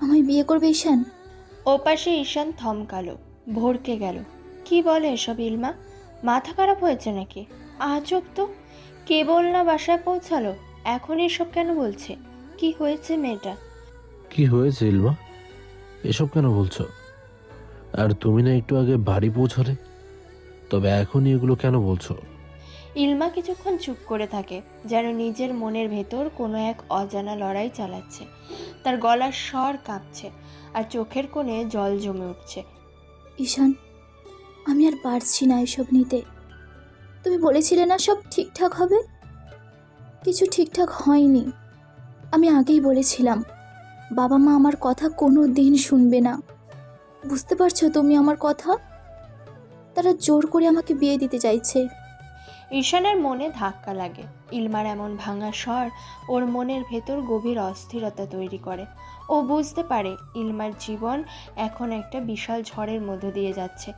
আমায় বিয়ে করবে ঈশান? ওপাশে ঈশান থমকালো, ভড়কে গেল। কি বলে এসব ইলমা? মাথা খারাপ হয়েছে নাকি? আজব তো, কেবল না বাসায় পৌঁছালো, এখন এসব কেন বলছে? কি হয়েছে মেয়েটা? কি হয়েছে ইলমা? এসব কেন বলছো? আর তুমি না একটু আগে বাড়ি পৌঁছালে, তবে এখনই এগুলো কেন বলছো? ইলমা কিছুক্ষণ চুপ করে থাকে, যেন নিজের মনের ভেতর কোনো এক অজানা লড়াই চালাচ্ছে। তার গলার স্বর কাঁপছে, আর চোখের কোণে জল জমে উঠছে। ঈশান, আমি আর পারছি না এসব নিতে। তুমি বলেছিলে না সব ঠিকঠাক হবে, কিছু ঠিকঠাক হয়নি। আমি আগেই বলেছিলাম বাবা মা আমার কথা কোনো দিন শুনবে না। বুঝতে পারছো তুমি আমার কথা? তারা জোর করে আমাকে বিয়ে দিতে চাইছে। ঈশানের মনে ধাক্কা লাগে। ইলমার এমন ভাঙা স্বর ওর মনের ভেতর গভীর অস্থিরতা তৈরি করে। ও বুঝতে পারে ইলমার জীবন এখন একটা বিশাল ঝড়ের মধ্য দিয়ে যাচ্ছে।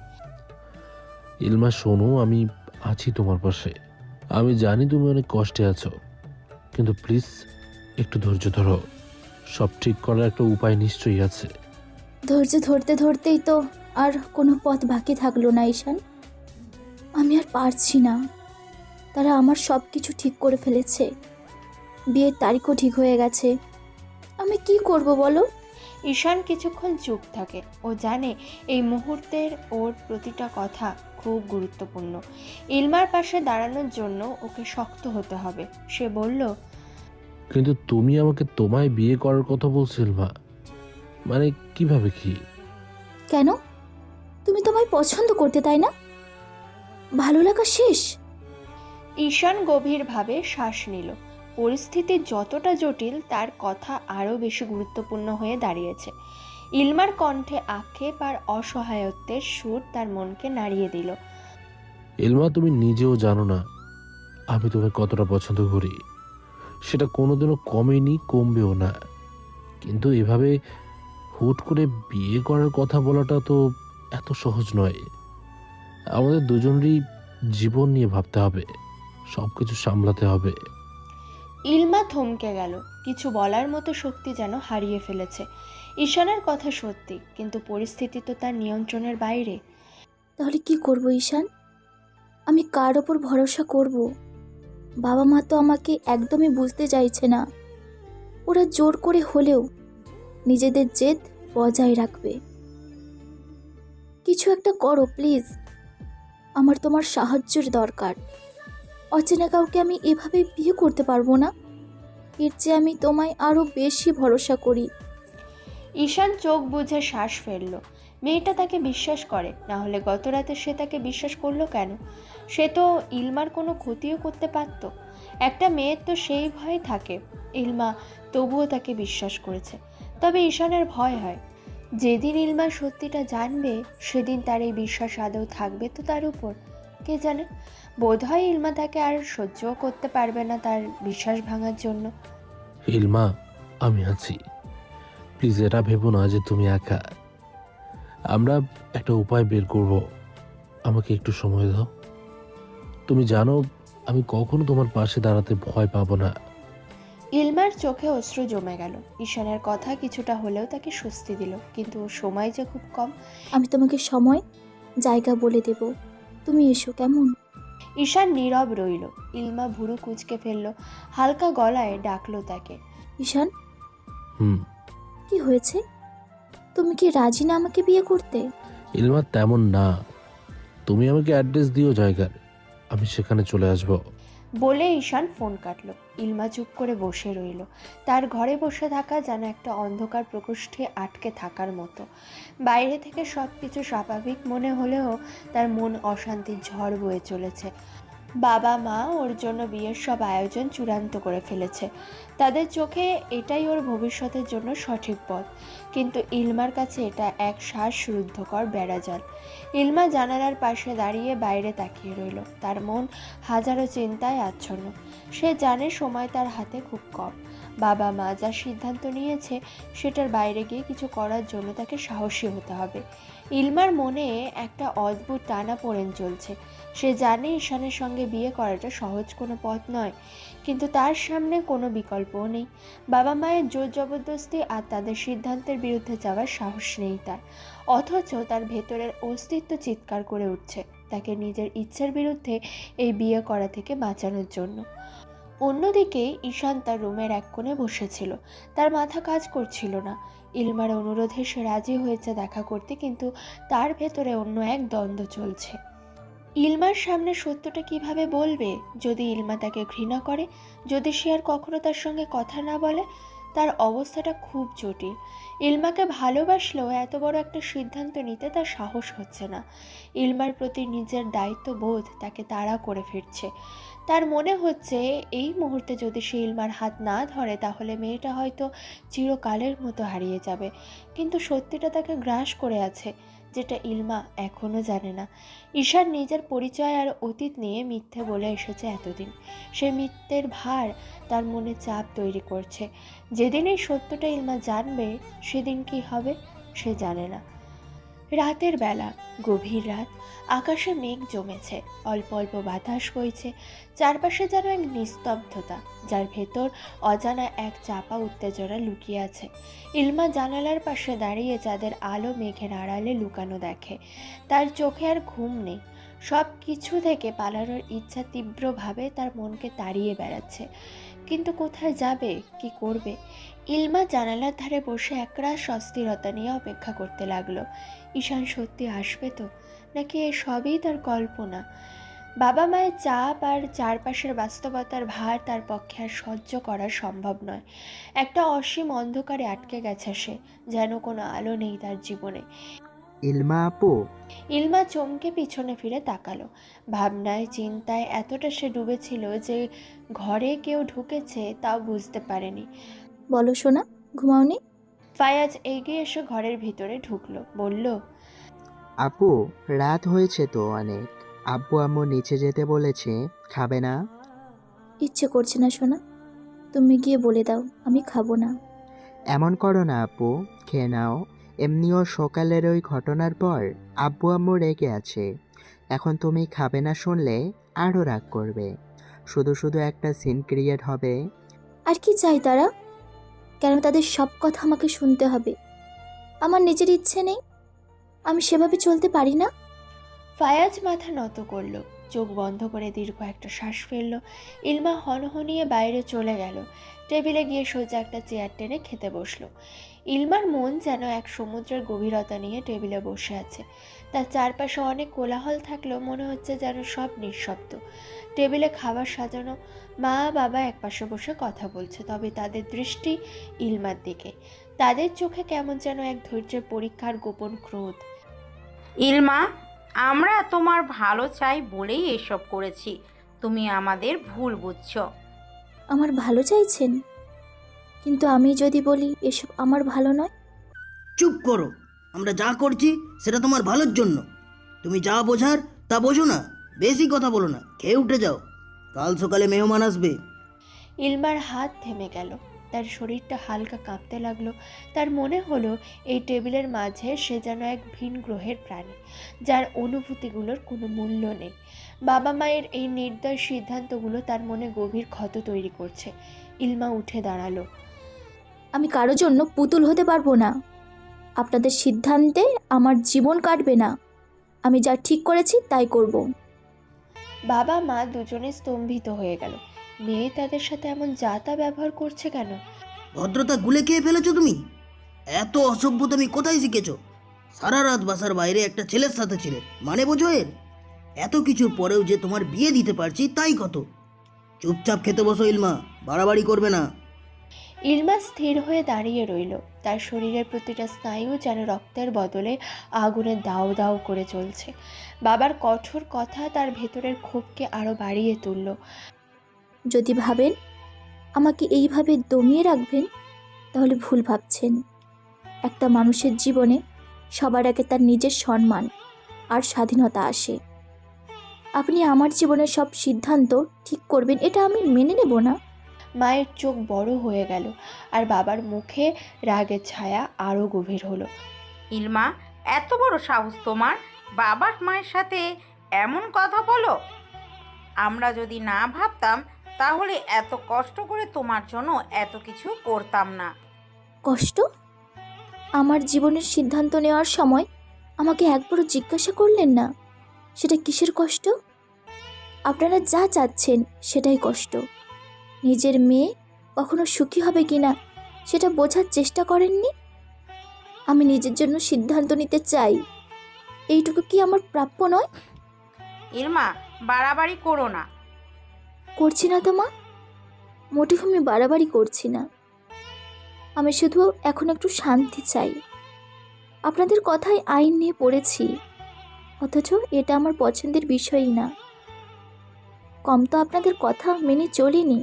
ইলমা শোনো, আমি আছি তোমার পাশে। আমি জানি তুমি অনেক কষ্টে আছো, কিন্তু প্লিজ একটু ধৈর্য ধরো। সব ঠিক করার একটা উপায় নিশ্চয়ই আছে। ধৈর্য ধরতে ধরতেই তো আর কোনো পথ বাকি থাকলো না ঈশান। আমি আর পারছি না। তারা আমার সব কিছু ঠিক করে ফেলেছে, বিয়ের তারিখও ঠিক হয়ে গেছে। আমি কি করব বলো? ঈশান কিছুক্ষণ চুপ থাকে। ও জানে এই মুহূর্তের ওর প্রতিটা কথা খুব গুরুত্বপূর্ণ। ইলমার পাশে দাঁড়ানোর জন্য ওকে শক্ত হতে হবে। সে বলল, কিন্তু তুমি আমাকে তোমায় বিয়ে করার কথা বলছো ইলমা, মানে কিভাবে কি? কেন? তুমি তোমায় পছন্দ করতে, তাই না? ভালো লাগা শেষ? ঈশান গভীরভাবে শ্বাস নিল। পরিস্থিতি যতটা জটিল, তার কথা আরও বেশি গুরুত্বপূর্ণ হয়ে দাঁড়িয়েছে। ইলমার কণ্ঠে আক্ষেপ আর অসহায়ত্বের সুর তার মনকে নাড়িয়ে দিল। ইলমা, তুমি নিজেও জানো না আমি তোমায় কতটা পছন্দ করি। সেটা কোনোদিনও কমেনি, কমবেও না। কিন্তু এভাবে হুট করে বিয়ে করার কথা বলাটা তো এত সহজ নয়। আমাদের দুজনেরই জীবন নিয়ে ভাবতে হবে, সবকিছু সামলাতে হবে। ইলমা থমকে গেল। কিছু বলার মতো শক্তি যেন হারিয়ে ফেলেছে। ঈশানের কথা সত্যি, কিন্তু পরিস্থিতি তো তার নিয়ন্ত্রণের বাইরে। তাহলে কি করব ঈশান? আমি কার ওপর ভরসা করব? বাবা মা তো আমাকে একদমই বুঝতে চাইছে না। ওরা জোর করে হলেও নিজেদের জেদ বজায় রাখবে। কিছু একটা করো প্লিজ, আমার তোমার সাহায্যের দরকার। অচেনা কাউকে আমি এভাবে বিয়ে করতে পারবো না। এর চেয়ে আমি তোমায় আরো বেশি ভরসা করি। ঈশান চোখ বুজে শ্বাস ফেলল। মেয়েটা তাকে বিশ্বাস করে, না হলে গত রাতে সে তাকে বিশ্বাস করলো কেন? সে তো ইলমার কোনো ক্ষতিও করতে পারত। একটা মেয়ের তো সেই ভয় থাকে। ইলমা তবুও তাকে বিশ্বাস করেছে। তবে ঈশানের ভয় হয়, যেদিন ইলমা সত্যিটা জানবে, সেদিন তার এই বিশ্বাস আদৌ থাকবে তো তার উপর? কে জানে, বোধহয় ইলমা তাকে আর সহ্যও করতে পারবে না তার বিশ্বাস ভাঙার জন্য। ইলমা, আমি আছি। প্লিজ এটা ভেবো না যে তুমি একা। আমরা একটা উপায় বের করব। আমাকে একটু সময় দাও। তুমি জানো আমি কখনো তোমার পাশে দাঁড়াতে ভয় পাবো না। ইলমার চোখে অশ্রু জমে গেল। ঈশানের কথা কিছুটা হলেও তাকে স্বস্তি দিল, কিন্তু সময় যে খুব কম। আমি তোমাকে সময় জায়গা বলে দেব, তুমি এসো কেমন? ঈশান নীরব রইল। ইলমা ভুরু কুঁচকে ফেলল, হালকা গলায় ডাকলো তাকে। ঈশান, হুম। কি হয়েছে? তুমি কি রাজি না আমাকে বিয়ে করতে? ইলমা, তেমন না। তুমি আমাকে অ্যাড্রেস দিও জায়গার, আমি সেখানে চলে আসবো। বলে ঈশান ফোন কাটলো। ইলমা চুপ করে বসে রইল। তার ঘরে বসে থাকা যেন একটা অন্ধকার প্রকোষ্ঠে আটকে থাকার মতো। বাইরে থেকে সব কিছু স্বাভাবিক মনে হলেও তার মন অশান্তির ঝড় বয়ে চলেছে। বাবা মা ওর জন্য বিয়ের সব আয়োজন চূড়ান্ত করে ফেলেছে। তাদের চোখে এটাই ওর ভবিষ্যতের জন্য সঠিক পথ। কিন্তু ইলমার কাছে এটা এক শ্বাসরুদ্ধকর বেড়াজাল। ইলমা জানালার পাশে দাঁড়িয়ে বাইরে তাকিয়ে রইল। তার মন হাজারো চিন্তায় আচ্ছন্ন। সে জানে সময় তার হাতে খুব কম। বাবা মা যা সিদ্ধান্ত নিয়েছে সেটার বাইরে গিয়ে কিছু করার জন্য তাকে সাহসী হতে হবে। ইলমার মনে একটা অদ্ভুত টানাপোড়েন চলছে। সে জানে ঈশানের সঙ্গে বিয়ে করাটা সহজ কোনো পথ নয়, কিন্তু তার সামনে কোনো বিকল্পও নেই। বাবা মায়ের জোর জবরদস্তি আর তাদের সিদ্ধান্তের বিরুদ্ধে যাওয়ার সাহস নেই তার। অথচ তার ভেতরের অস্তিত্ব চিৎকার করে উঠছে তাকে নিজের ইচ্ছার বিরুদ্ধে এই বিয়ে করা থেকে বাঁচানোর জন্য। অন্যদিকে ঈশান তার রুমের এক কোণে বসেছিল। তার মাথা কাজ করছিল না। ইলমার অনুরোধে সে রাজি হয়েছে দেখা করতে, কিন্তু তার ভেতরে অন্য এক দ্বন্দ্ব চলছে। ইলমার সামনে সত্যটা কিভাবে বলবে? যদি ইলমা তাকে ঘৃণা করে, যদি সে আর কখনো তার সঙ্গে কথা না বলে? তার অবস্থাটা খুব জটিল। ইলমাকে ভালোবাসলেও এত বড় একটা সিদ্ধান্ত নিতে তার সাহস হচ্ছে না। ইলমার প্রতি নিজের দায়িত্ববোধ তাকে তাড়া করে ফিরছে। তার মনে হচ্ছে এই মুহূর্তে যদি সে ইলমার হাত না ধরে তাহলে মেয়েটা হয়তো চিরকালের মতো হারিয়ে যাবে। কিন্তু সত্যিটা তাকে গ্রাস করে আছে, যেটা ইলমা এখনও জানে না। ঈশান নিজের পরিচয় আর অতীত নিয়ে মিথ্যে বলে এসেছে এতদিন। সে মিথ্যের ভার তার মনে চাপ তৈরি করছে। যেদিন এই সত্যটা ইলমা জানবে সেদিন কি হবে সে জানে না। রাতের বেলা, গভীর রাত, আকাশে মেঘ জমেছে, অল্প অল্প বাতাস বইছে, চারপাশে যেন এক নিস্তব্ধতা যার ভেতর অজানা এক চাপা উত্তেজনা লুকিয়ে আছে। ইলমা জানালার পাশে দাঁড়িয়ে যাদের আলো মেঘের আড়ালে লুকানো দেখে। তার চোখে আর ঘুম নেই। সব কিছু থেকে পালানোর ইচ্ছা তীব্রভাবে তার মনকে তাড়িয়ে বেড়াচ্ছে। কিন্তু কোথায় যাবে, কি করবে? ইলমা জানালার ধারে বসে একরাশ অস্থিরতা নিয়ে অপেক্ষা করতে লাগলো। ঈশান সত্যি আসবে তো, নাকি এ সবই তার কল্পনা? বাবা মায়ের চাপ আর চারপাশের বাস্তবতার ভার তার পক্ষে আর সহ্য করা সম্ভব নয়। একটা অসীম অন্ধকারে আটকে গেছে সে, যেন কোনো আলো নেই তার জীবনে। ইলমা আপু, ইলমা চমকে পিছনে ফিরে তাকালো। ভাবনায় চিন্তায় এতটা সে ডুবেছিল যে ঘরে কেউ ঢুকেছে তাও বুঝতে পারেনি। বলো সোনা, ঘুমাওনি? ফায়াজ এগিয়ে এসে ঘরের ভিতরে ঢুকলো, বলল, আপু রাত হয়েছে তো অনেক। আব্বু আম্মু নিচে যেতে বলেছে, খাবে না? ইচ্ছে করছে না সোনা, তুমি গিয়ে বলে দাও আমি খাবো না। এমন করো না আপু, খেয়ে নাও। এমনিও সকালের ওই ঘটনার পর আব্বু আম্মু রেগে আছে। এখন তুমি খাবে না শুনলে আরও রাগ করবে। শুধু শুধু একটা সিন ক্রিয়েট হবে। আর কি চাই তারা? কেন তাদের সব কথা আমাকে শুনতে হবে? আমার নিজের ইচ্ছে নেই? আমি সেভাবে চলতে পারি না? ফায়াজ মাথা নত করলো, চোখ বন্ধ করে দীর্ঘ একটা শ্বাস ফেলল। ইলমা হনহনিয়ে বাইরে চলে গেল। টেবিলে গিয়ে সোজা একটা চেয়ার টেনে খেতে বসলো। ইলমার মন যেন এক সমুদ্রের গভীরতা নিয়ে টেবিলে বসে আছে। তার চারপাশে অনেক কোলাহল থাকলেও মনে হচ্ছে যেন সব নিঃশব্দ। টেবিলে খাবার সাজানো, মা বাবা একপাশে বসে কথা বলছে, তবে তাদের দৃষ্টি ইলমার দিকে। তাদের চোখে কেমন যেন এক ধৈর্যের পরীক্ষার গোপন ক্রোধ। ইলমা, আমরা তোমার ভালো চাই বলেই এসব করেছি। তুমি আমাদের ভুল বুঝছো। আমার ভালো চাইছেন, কিন্তু আমি যদি বলি এসব আমার ভালো নয়? চুপ করো। আমরা যা করছি সেটা তোমার ভালোর জন্য। তুমি যা বোঝার তা বোঝো না। বেশি কথা বলো না, খেয়ে উঠে যাও। কাল সকালে মেহমান আসবে। ইলমার হাত থেমে গেল। তার শরীরটা হালকা কাঁপতে লাগলো। তার মনে হলো এই টেবিলের মাঝে সে যেন এক ভিন গ্রহের প্রাণী, যার অনুভূতিগুলোর কোনো মূল্য নেই। বাবা মায়ের এই নির্দয় সিদ্ধান্তগুলো তার মনে গভীর ক্ষত তৈরি করছে। ইলমা উঠে দাঁড়ালো। আমি কারো জন্য পুতুল হতে পারবো না। আপনাদের সিদ্ধান্তে আমার জীবন কাটবে না। আমি যা ঠিক করেছি তাই করব। বাবা মা দুজনে স্তম্ভিত হয়ে গেল। মেয়ে তাদের সাথে এমন যাতা ব্যবহার করছে কেন? ভদ্রতা গুলে খেয়ে ফেলেছো তুমি। এত অসভ্যতামি কোথায় শিখেছো? সারা রাত বাসার বাইরে একটা ছেলের সাথে ছিলে, মানে বোঝো এর? এত কিছুর পরেও যে তোমার বিয়ে দিতে পারছি তাই কত। চুপচাপ খেতে বসো ইলমা, বাড়াবাড়ি করবে না। ইলমা স্থির হয়ে দাঁড়িয়ে রইল। তার শরীরের প্রতিটা স্নায়ু যেন রক্তের বদলে আগুনে দাউ দাউ করে চলছে। বাবার কঠোর কথা তার ভেতরের ক্ষোভকে আরো বাড়িয়ে তুলল। যদি ভাবেন আমাকে এইভাবে দমিয়ে রাখবেন তাহলে ভুল ভাবছেন। একটা মানুষের জীবনে সবার আগে তার নিজের সম্মান আর স্বাধীনতা আসে। আপনি আমার জীবনের সব সিদ্ধান্ত ঠিক করবেন এটা আমি মেনে নেব না। মায়ের চোখ বড় হয়ে গেল আর বাবার মুখে রাগের ছায়া আরও গভীর হলো। ইলমা, এত বড় সাহস তোমার, বাবার মায়ের সাথে এমন কথা বলো? আমরা যদি না ভাবতাম তাহলে এত কষ্ট করে তোমার জন্য এত কিছু করতাম না। কষ্ট? আমার জীবনের সিদ্ধান্ত নেওয়ার সময় আমাকে একবারও জিজ্ঞাসা করলেন না সেটা কিসের কষ্ট? আপনারা যা চাচ্ছেন সেটাই কষ্ট। নিজের মেয়ে কখনো সুখী হবে কিনা সেটা বোঝার চেষ্টা করেননি। আমি নিজের জন্য সিদ্ধান্ত নিতে চাই, এইটুকু কি আমার প্রাপ্য নয়? ইলমা, বাড়াবাড়ি করো না। করছি না তো মা, মোটেও আমি বাড়াবাড়ি করছি না। আমি শুধু এখন একটু শান্তি চাই। আপনাদের কথায় আইন নিয়ে পড়েছি, অথচ এটা আমার পছন্দের বিষয়ই না। কম তো আপনাদের কথা মেনে চলিনি,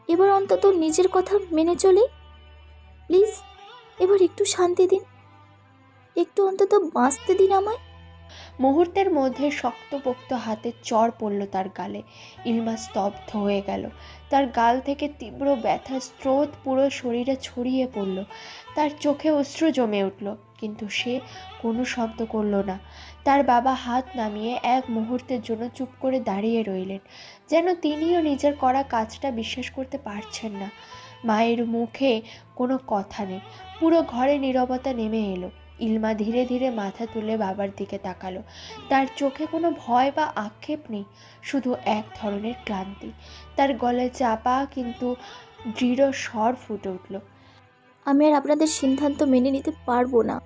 এবার অন্তত নিজের কথা মেনে চলি। প্লিজ এবার একটু শান্তি দিন, একটু অন্তত বাঁচতে দিন আমায়। মুহূর্তের মধ্যে শক্তপোক্ত হাতের চড় পড়ল তার গালে। ইলমা স্তব্ধ হয়ে গেল। তার গাল থেকে তীব্র ব্যথার স্রোত পুরো শরীরে ছড়িয়ে পড়ল। তার চোখে অশ্রু জমে উঠল, কিন্তু সে কোনো শব্দ করল না। তার বাবা হাত নামিয়ে এক মুহূর্তের জন্য চুপ করে দাঁড়িয়ে রইলেন, যেন তিনিও নিজের করা কাজটা বিশ্বাস করতে পারছেন না। মায়ের মুখে কোনো কথা নেই। পুরো ঘরে নীরবতা নেমে এলো। ইলমা ধীরে ধীরে মাথা তুলে বাবার দিকে তাকালো। তার চোখে কোনো ভয় বা আক্ষেপ নেই, শুধু এক ধরনের ক্লান্তি। তার গলায় চাপা কিন্তু দৃঢ় স্বর ফুটে উঠল। আমি আর আপনাদের সিদ্ধান্ত মেনে নিতে পারবো না।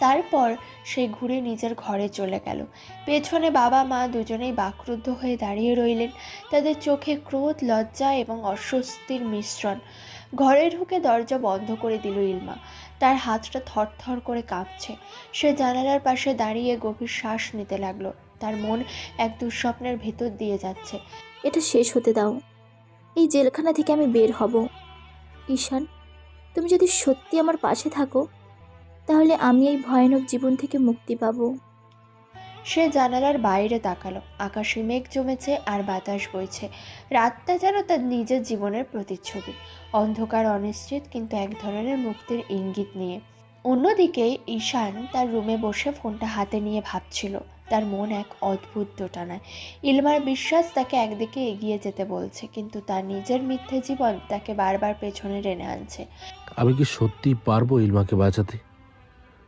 তারপর সে ঘুরে নিজের ঘরে চলে গেল। পেছনে বাবা মা দুজনেই বাকরুদ্ধ হয়ে দাঁড়িয়ে রইলেন, তাদের চোখে ক্রোধ, লজ্জা এবং অস্বস্তির মিশ্রণ। ঘরে ঢুকে দরজা বন্ধ করে দিল ইলমা। তার হাতটা থরথর করে কাঁপছে। সে জানালার পাশে দাঁড়িয়ে গভীর শ্বাস নিতে লাগলো। তার মন এক দুঃস্বপ্নের ভেতর দিয়ে যাচ্ছে। এটা শেষ হতে দাও, এই জেলখানা থেকে আমি বের হব। ঈশান, তুমি যদি সত্যি আমার পাশে থাকো তাহলে আমি এই ভয়ানক জীবন থেকে মুক্তি পাবো। সে জানালার বাইরে তাকালো। আকাশে মেঘ জমেছে আর বাতাস বইছে। রাতটা যেন তার নিজের জীবনের প্রতিচ্ছবি, অন্ধকার, অনিশ্চিত, কিন্তু এক ধরনের মুক্তির ইঙ্গিত নিয়ে। অন্যদিকে ঈশান তার রুমে বসে ফোনটা হাতে নিয়ে ভাবছিল। তার মন এক অদ্ভুত দোটানায়। ইলমার বিশ্বাস তাকে একদিকে এগিয়ে যেতে বলছে, কিন্তু তার নিজের মিথ্যে জীবন তাকে বারবার পেছনে টেনে আনছে। আমি কি সত্যি পারবো ইলমাকে বাঁচাতে?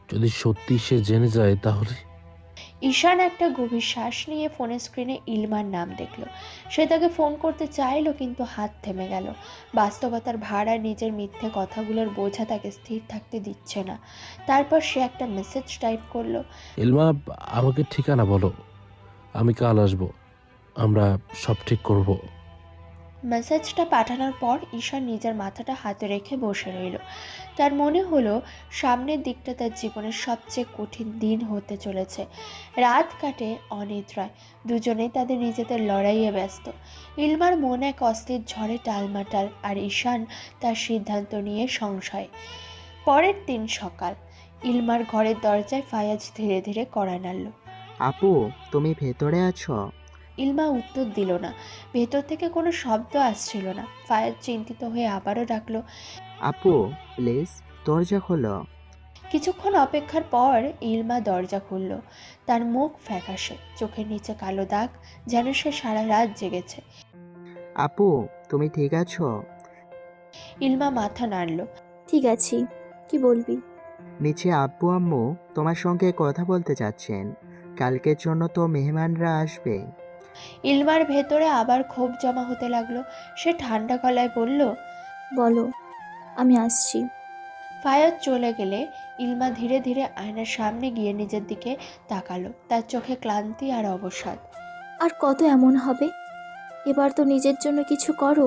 যদি সত্যি সে জেনে যায় তাহলে? ঈশান একটা গভীর শ্বাস নিয়ে ফোনের স্ক্রিনে ইলমার নাম দেখল। সে তাকে ফোন করতে চাইলো, কিন্তু হাত থেমে গেল। বাস্তবতার ভার আর নিজের মিথ্যে কথাগুলোর বোঝা তাকে স্থির থাকতে দিচ্ছে না। তারপর সে একটা মেসেজ টাইপ করলো। ইলমা, আমাকে ঠিকানা বলো, আমি কাল আসবো, আমরা সব ঠিক করব। মেসেজটা পাঠানোর পর ঈশান নিজের মাথাটা হাতে রেখে বসে রইল। তার মনে হলো সামনের দিকটা তার জীবনের সবচেয়ে কঠিন দিন হতে চলেছে। রাত কাটে অনিদ্রায়। দুজনেই তাদের নিজেদের লড়াইয়ে ব্যস্ত। ইলমার মন এক অস্থির ঝড়ে টালমাটাল, আর ঈশান তার সিদ্ধান্ত নিয়ে সংশয়। পরের দিন সকাল। ইলমার ঘরের দরজায় ফায়াজ ধীরে ধীরে কড়া নাড়ল। আপু, তুমি ভেতরে আছো? ইলমা উত্তর দিল না। ভেতর থেকে কোনো শব্দ আসছিল না। ফায়াজ চিন্তিত হয়ে আবারও ডাকলো। আপু প্লিজ দরজা খোলো। কিছুক্ষণ অপেক্ষার পর ইলমা দরজা খুলল। তার মুখ ফ্যাকাশে, চোখের নিচে কালো দাগ, যেন সে সারা রাত জেগেছে। আপু তুমি ঠিক আছো? ইলমা মাথা নাড়ল। ঠিক আছি, কি বলবি? নিচে আব্বু আম্মু তোমার সঙ্গে কথা বলতে চাচ্ছেন। কালকের জন্য তো মেহমানরা আসবে। ইলমার ভেতরে আবার ক্ষোভ জমা হতে লাগলো। সে ঠান্ডা গলায় বলল, বলো, আমি আসছি। ফায়াজ চলে গেলে ইলমা ধীরে ধীরে আয়নার সামনে গিয়ে নিজের দিকে তাকালো। তার চোখে ক্লান্তি আর অবসাদ। আর কত এমন হবে? এবার তো নিজের জন্য কিছু করো।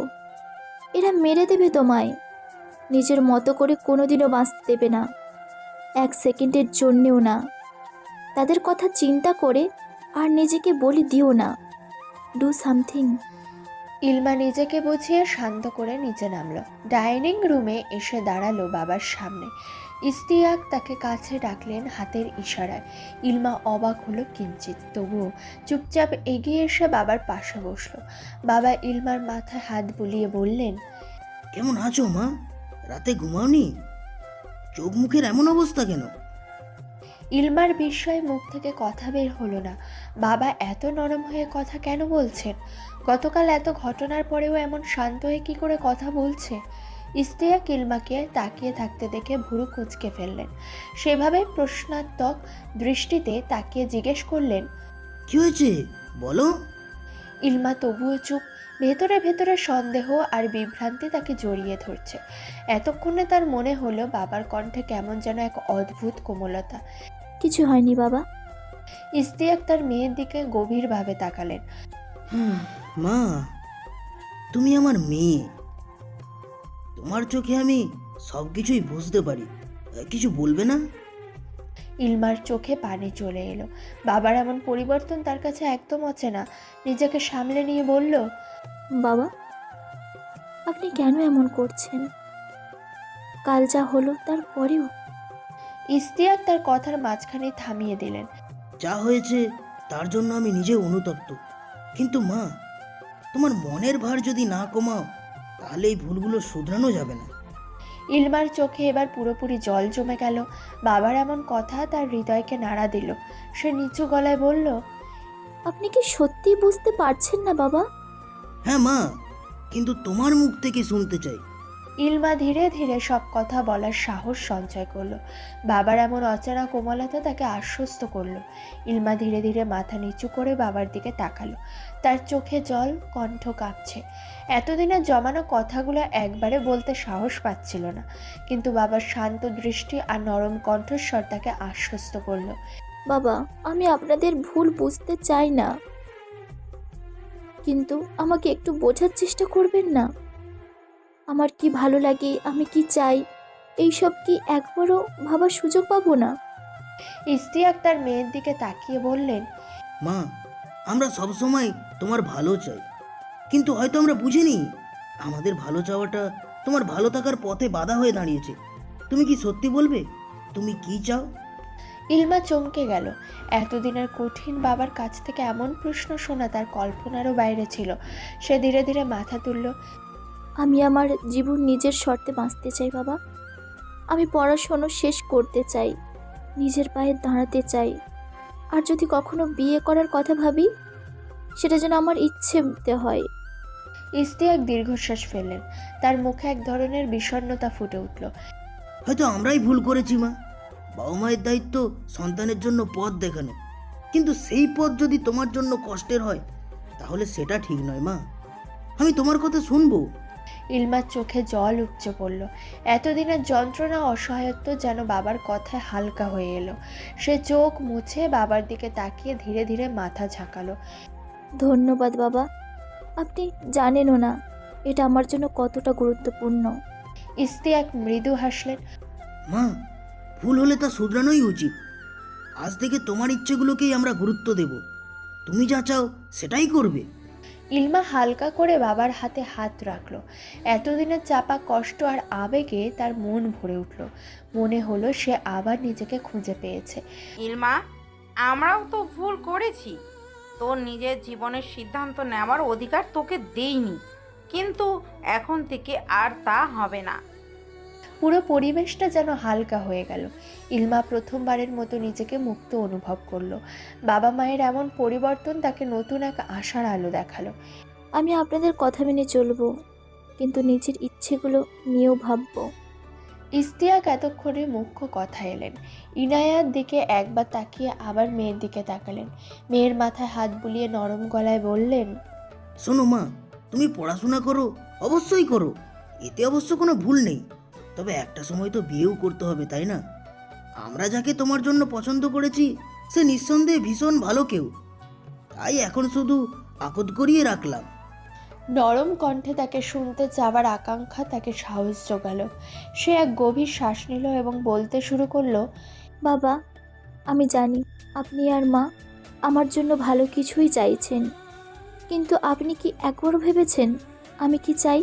এরা মেরে দেবে তোমায়, নিজের মতো করে কোনোদিনও বাঁচতে দেবে না, এক সেকেন্ডের জন্যেও না। তাদের কথা চিন্তা করে আর নিজেকে বলি দিও না, ডু সামথিং। ইলমা নিজেকে বুঝিয়ে শান্ত করে নিচে নামলো। ডাইনিং রুমে এসে দাঁড়ালো বাবার সামনে। ইস্তিয়াক তাকে কাছে ডাকলেন হাতের ইশারায়। ইলমা অবাক হলো কিঞ্চিত, তবুও চুপচাপ এগিয়ে এসে বাবার পাশে বসলো। বাবা ইলমার মাথায় হাত বুলিয়ে বললেন, কেমন আছো মা? রাতে ঘুমাওনি? চোখ মুখের এমন অবস্থা কেন? ইলমার বিস্ময়ে মুখ থেকে কথা বের হলো না। বাবা এত নরম হয়ে কথা কেন বলছেন? গতকাল এত ঘটনার পরেও এমন শান্ত হয়ে কি করে কথা বলছে? ইস্তিয়াক ইলমাকে তাকিয়ে থাকতে দেখে ভুরু কুঁচকে ফেললেন। সেভাবে প্রশ্নাত্মক দৃষ্টিতে তাকিয়ে জিজ্ঞেস করলেন, কি হয়েছে বলো? ইলমা তবুও চুপ। ভেতরে ভেতরে সন্দেহ আর বিভ্রান্তি তাকে জড়িয়ে ধরছে। এতক্ষণে তার মনে হলো বাবার কণ্ঠে কেমন যেন এক অদ্ভুত কোমলতা। কিছু হয়নি বাবা। ইস্তিয়াক তার মেয়ের দিকে গভীরভাবে তাকালেন। মা, তুমি আমার মেয়ে। তোমার চোখে আমি সব কিছুই বুঝতে পারি। কিছু বলবে না? ইলমার চোখে পানি চলে এলো। বাবার এমন পরিবর্তন তার কাছে একদম অচেনা। নিজেকে সামলে নিয়ে বলল, বাবা, আপনি কেন এমন করছেন? কাল যা হলো তারপরেও। ইস্তিয়াক তার কথার মাঝখানে থামিয়ে দিলেন। যা হয়েছে তার জন্য আমি নিজে অনুতপ্ত। কিন্তু মা, তোমার মনের ভার যদি না কমাও তাহলে এই ভুলগুলো শুধরানো যাবে না। ইলমার চোখে এবার পুরোপুরি জল জমে গেল। বাবার এমন কথা তার হৃদয়কে নাড়া দিল। সে নিচু গলায় বলল, আপনি কি সত্যি বুঝতে পারছেন না বাবা? হ্যাঁ মা, কিন্তু তোমার মুখ থেকে শুনতে চাই। ইলমা ধীরে ধীরে সব কথা বলার সাহস সঞ্চয় করলো। বাবার এমন অচেনা কোমলতা তাকে আশ্বস্ত করলো। ইলমা ধীরে ধীরে মাথা নিচু করে বাবার দিকে তাকালো। তার চোখে জল, কণ্ঠ কাঁপছে। এতদিনের জমানো কথাগুলো একবারে বলতে সাহস পাচ্ছিল না, কিন্তু বাবার শান্ত দৃষ্টি আর নরম কণ্ঠস্বর তাকে আশ্বস্ত করলো। বাবা, আমি আপনাদের ভুল বুঝতে চাই না, কিন্তু আমাকে একটু বোঝার চেষ্টা করবেন না? আমার কি ভালো লাগে, আমি কি চাই, এইসব কি একবারও ভাবার সুযোগ পাবো না? ইস্তিয়াক তার মেয়ের দিকে তাকিয়ে বললেন, মা, আমরা সবসময় তোমার ভালো চাই, কিন্তু হয়তো আমরা বুঝিনি আমাদের ভালো চাওয়াটা তোমার ভালো থাকার পথে বাধা হয়ে দাঁড়িয়েছে। তুমি কি সত্যি বলবে তুমি কি চাও? ইলমা চমকে গেল। এতদিনের কঠিন বাবার কাছ থেকে এমন প্রশ্ন শোনা তার কল্পনারও বাইরে ছিল। সে ধীরে ধীরে মাথা তুলল। আমি আমার জীবন নিজের শর্তে বাঁচতে চাই বাবা। আমি পড়াশোনা শেষ করতে চাই, নিজের পায়ে দাঁড়াতে চাই। আর যদি কখনো বিয়ে করার কথা ভাবি, সেটা যেন আমার ইচ্ছেতে হয়। ইস্তিয়াক দীর্ঘশ্বাস ফেললেন। তার মুখে এক ধরনের বিষণ্ণতা ফুটে উঠল। হয়তো আমরাই ভুল করেছি মা। বাবা মায়ের দায়িত্ব সন্তানের জন্য পথ দেখানো, কিন্তু সেই পথ যদি তোমার জন্য কষ্টের হয় তাহলে সেটা ঠিক নয় মা। আমি তোমার কথা শুনবো। ইলমার চোখে জল উপচে পড়ল। এতদিনের যন্ত্রণা, অসহায়ত্ব যেন বাবার কথায় হালকা হয়ে এলো। সে চোখ মুছে বাবার দিকে তাকিয়ে ধীরে ধীরে মাথা ঝাঁকালো। ধন্যবাদ বাবা। আপনি জানেনও না এটা আমার জন্য কতটা গুরুত্বপূর্ণ। ইস্তিয়াক মৃদু হাসলেন। মা, ভুল হলে তা শুধরানোই উচিত। আজ থেকে তোমার ইচ্ছেগুলোকেই আমরা গুরুত্ব দেব। তুমি যা চাও সেটাই করবে। ইলমা হালকা করে বাবার হাতে হাত রাখলো। এতদিনের চাপা কষ্ট আর আবেগে তার মন ভরে উঠল। মনে হলো সে আবার নিজেকে খুঁজে পেয়েছে। ইলমা, আমরাও তো ভুল করেছি। তোর নিজের জীবনের সিদ্ধান্ত নেওয়ার অধিকার তোকে দেইনি, কিন্তু এখন থেকে আর তা হবে না। পুরো পরিবেশটা যেন হালকা হয়ে গেল। ইলমা প্রথমবারের মতো নিজেকে মুক্ত অনুভব করলো। বাবা মায়ের এমন পরিবর্তন তাকে নতুন এক আশার আলো দেখালো। আমি আপনাদের কথা মেনে চলবো, কিন্তু নিজের ইচ্ছেগুলো নিয়েও ভাববো। ইস্তিয়াক এতক্ষণে মুখ্য কথা এলেন। ইনায়ার দিকে একবার তাকিয়ে আবার মেয়ের দিকে তাকালেন। মেয়ের মাথায় হাত বুলিয়ে নরম গলায় বললেন, শোনো মা, তুমি পড়াশোনা করো, অবশ্যই করো, এতে অবশ্য কোনো ভুল নেই। তবে একটা সময় তো বিয়েও করতে হবে, তাই না? আমরা যাকে তোমার জন্য পছন্দ করেছি সে নিঃসন্দেহে ভীষণ ভালো কেউ, তাই এখন শুধু আকদ করিয়ে রাখলাম। নরম কণ্ঠে তাকে শুনতে যাবার আকাঙ্ক্ষা তাকে সাহস জোগালো। সে এক গভীর শ্বাস নিল এবং বলতে শুরু করলো, বাবা, আমি জানি আপনি আর মা আমার জন্য ভালো কিছুই চাইছেন, কিন্তু আপনি কি একবারও ভেবেছেন আমি কি চাই?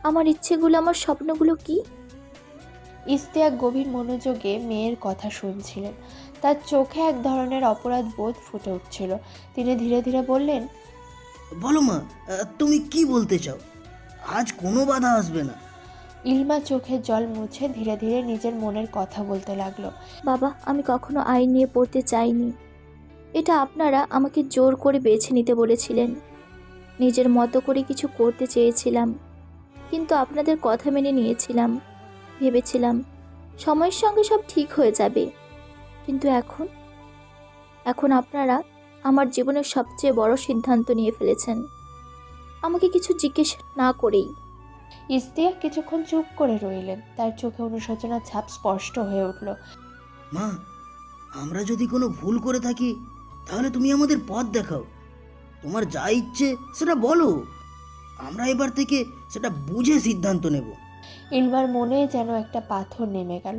আমার ইচ্ছেগুলো, আমার স্বপ্নগুলো কি? ইশতিয়াক গভীর মনোযোগে মেয়ের কথা শুনছিলেন। তার চোখে এক ধরনের অপরাধ বোধ ফুটে উঠছিল। তিনি ধীরে ধীরে বললেন, বলো মা, তুমি কি বলতে চাও? আজ কোনো বাধা আসবে না। ইলমা চোখের জল মুছে ধীরে ধীরে নিজের মনের কথা বলতে লাগলো। বাবা, আমি কখনো আইন নিয়ে পড়তে চাইনি। এটা আপনারা আমাকে জোর করে বেছে নিতে বলেছিলেন। নিজের মতো করে কিছু করতে চেয়েছিলাম, কিন্তু আপনাদের কথা মেনে নিয়েছিলাম। ভেবেছিলাম সময়ের সঙ্গে সব ঠিক হয়ে যাবে, কিন্তু এখন আপনারা আমার জীবনের সবচেয়ে বড় সিদ্ধান্ত নিয়ে ফেলেছেন, আমাকে কিছু জিজ্ঞেস না করেই। ইশতিয়াক কিছুক্ষণ চুপ করে রইলেন। তার চোখে অনুশোচনার ছাপ স্পষ্ট হয়ে উঠল। মা, আমরা যদি কোনো ভুল করে থাকি তাহলে তুমি আমাদের পথ দেখাও। তোমার যা ইচ্ছে সেটা বলো, আমরা এবার থেকে সেটা বুঝে সিদ্ধান্ত নেব। ইলমার মনে যেন একটা পাথর নেমে গেল।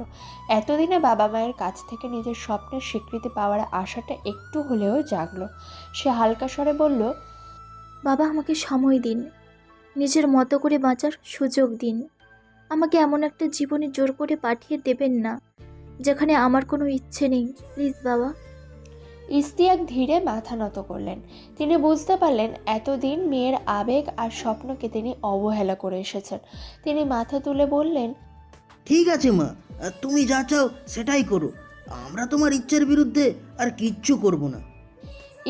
এতদিনে বাবা মায়ের কাছ থেকে নিজের স্বপ্নের স্বীকৃতি পাওয়ার আশাটা একটু হলেও জাগলো। সে হালকা স্বরে বলল, বাবা, আমাকে সময় দিন, নিজের মতো করে বাঁচার সুযোগ দিন। আমাকে এমন একটা জীবনে জোর করে পাঠিয়ে দেবেন না যেখানে আমার কোনো ইচ্ছে নেই, প্লিজ বাবা। ইশতিয়াক ধীরে মাথা নত করলেন। তিনি বুঝতে পারলেন এতদিন মেয়ের আবেগ আর স্বপ্নকে তিনি অবহেলা করে এসেছেন। তিনি মাথা তুলে বললেন, ঠিক আছে মা, তুমি যা চাও সেটাই করো। আমরা তোমার ইচ্ছার বিরুদ্ধে আর কিচ্ছু করব না।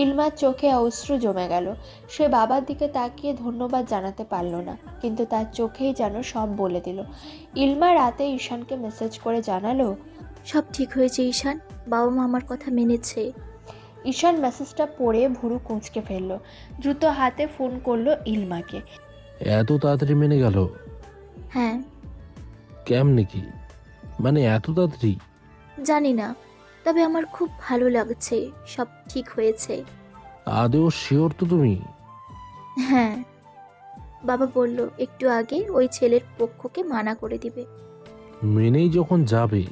ইলমার চোখে অশ্রু জমে গেল। সে বাবার দিকে তাকিয়ে ধন্যবাদ জানাতে পারল না, কিন্তু তার চোখেই যেন সব বলে দিল। ইলমা রাতে ঈশানকে মেসেজ করে জানালো, সব ঠিক হয়েছে ঈশান, বাবা মা আমার কথা মেনেছে। ঈশান মেসেজটা পড়ে ভুরু কুঁচকে ফেলল। দ্রুত হাতে ফোন করলো ইলমাকে। এত তাড়াতাড়ি মেনে গেল? হ্যাঁ, কেমনে কি, মানে এত তাড়াতাড়ি? জানি না, তবে আমার খুব ভালো লাগছে, সব ঠিক হয়েছে। আদেও শিওর তো তুমি? হ্যাঁ, বাবা বলল একটু আগে ওই ছেলের পক্ষকে মানা করে দিবে। মেনেই যখন যাবে,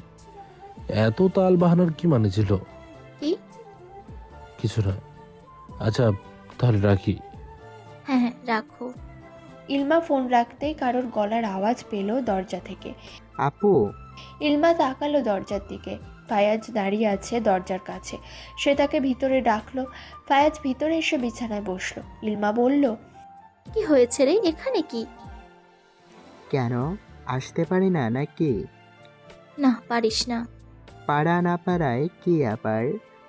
এত তাল বাহানার কি মানে ছিল? কি? কিছু না। আচ্ছা, তাহলে রাখি। হ্যাঁ হ্যাঁ, রাখো। ইলমা ফোন রাখতেই কারোর গলার আওয়াজ পেল দরজা থেকে। আপু, ইলমা তাকালো দরজার দিকে। ফায়াজ দাঁড়িয়ে আছে দরজার কাছে। সে তাকে ভিতরে ডাকলো। ফায়াজ ভিতরে এসে বিছানায় বসলো। ইলমা বলল, কি হয়েছে রে, এখানে কি? কেন আসতে পারি না নাকি? না, পারিস না। পাড়া না পাড়ায় কি আবার?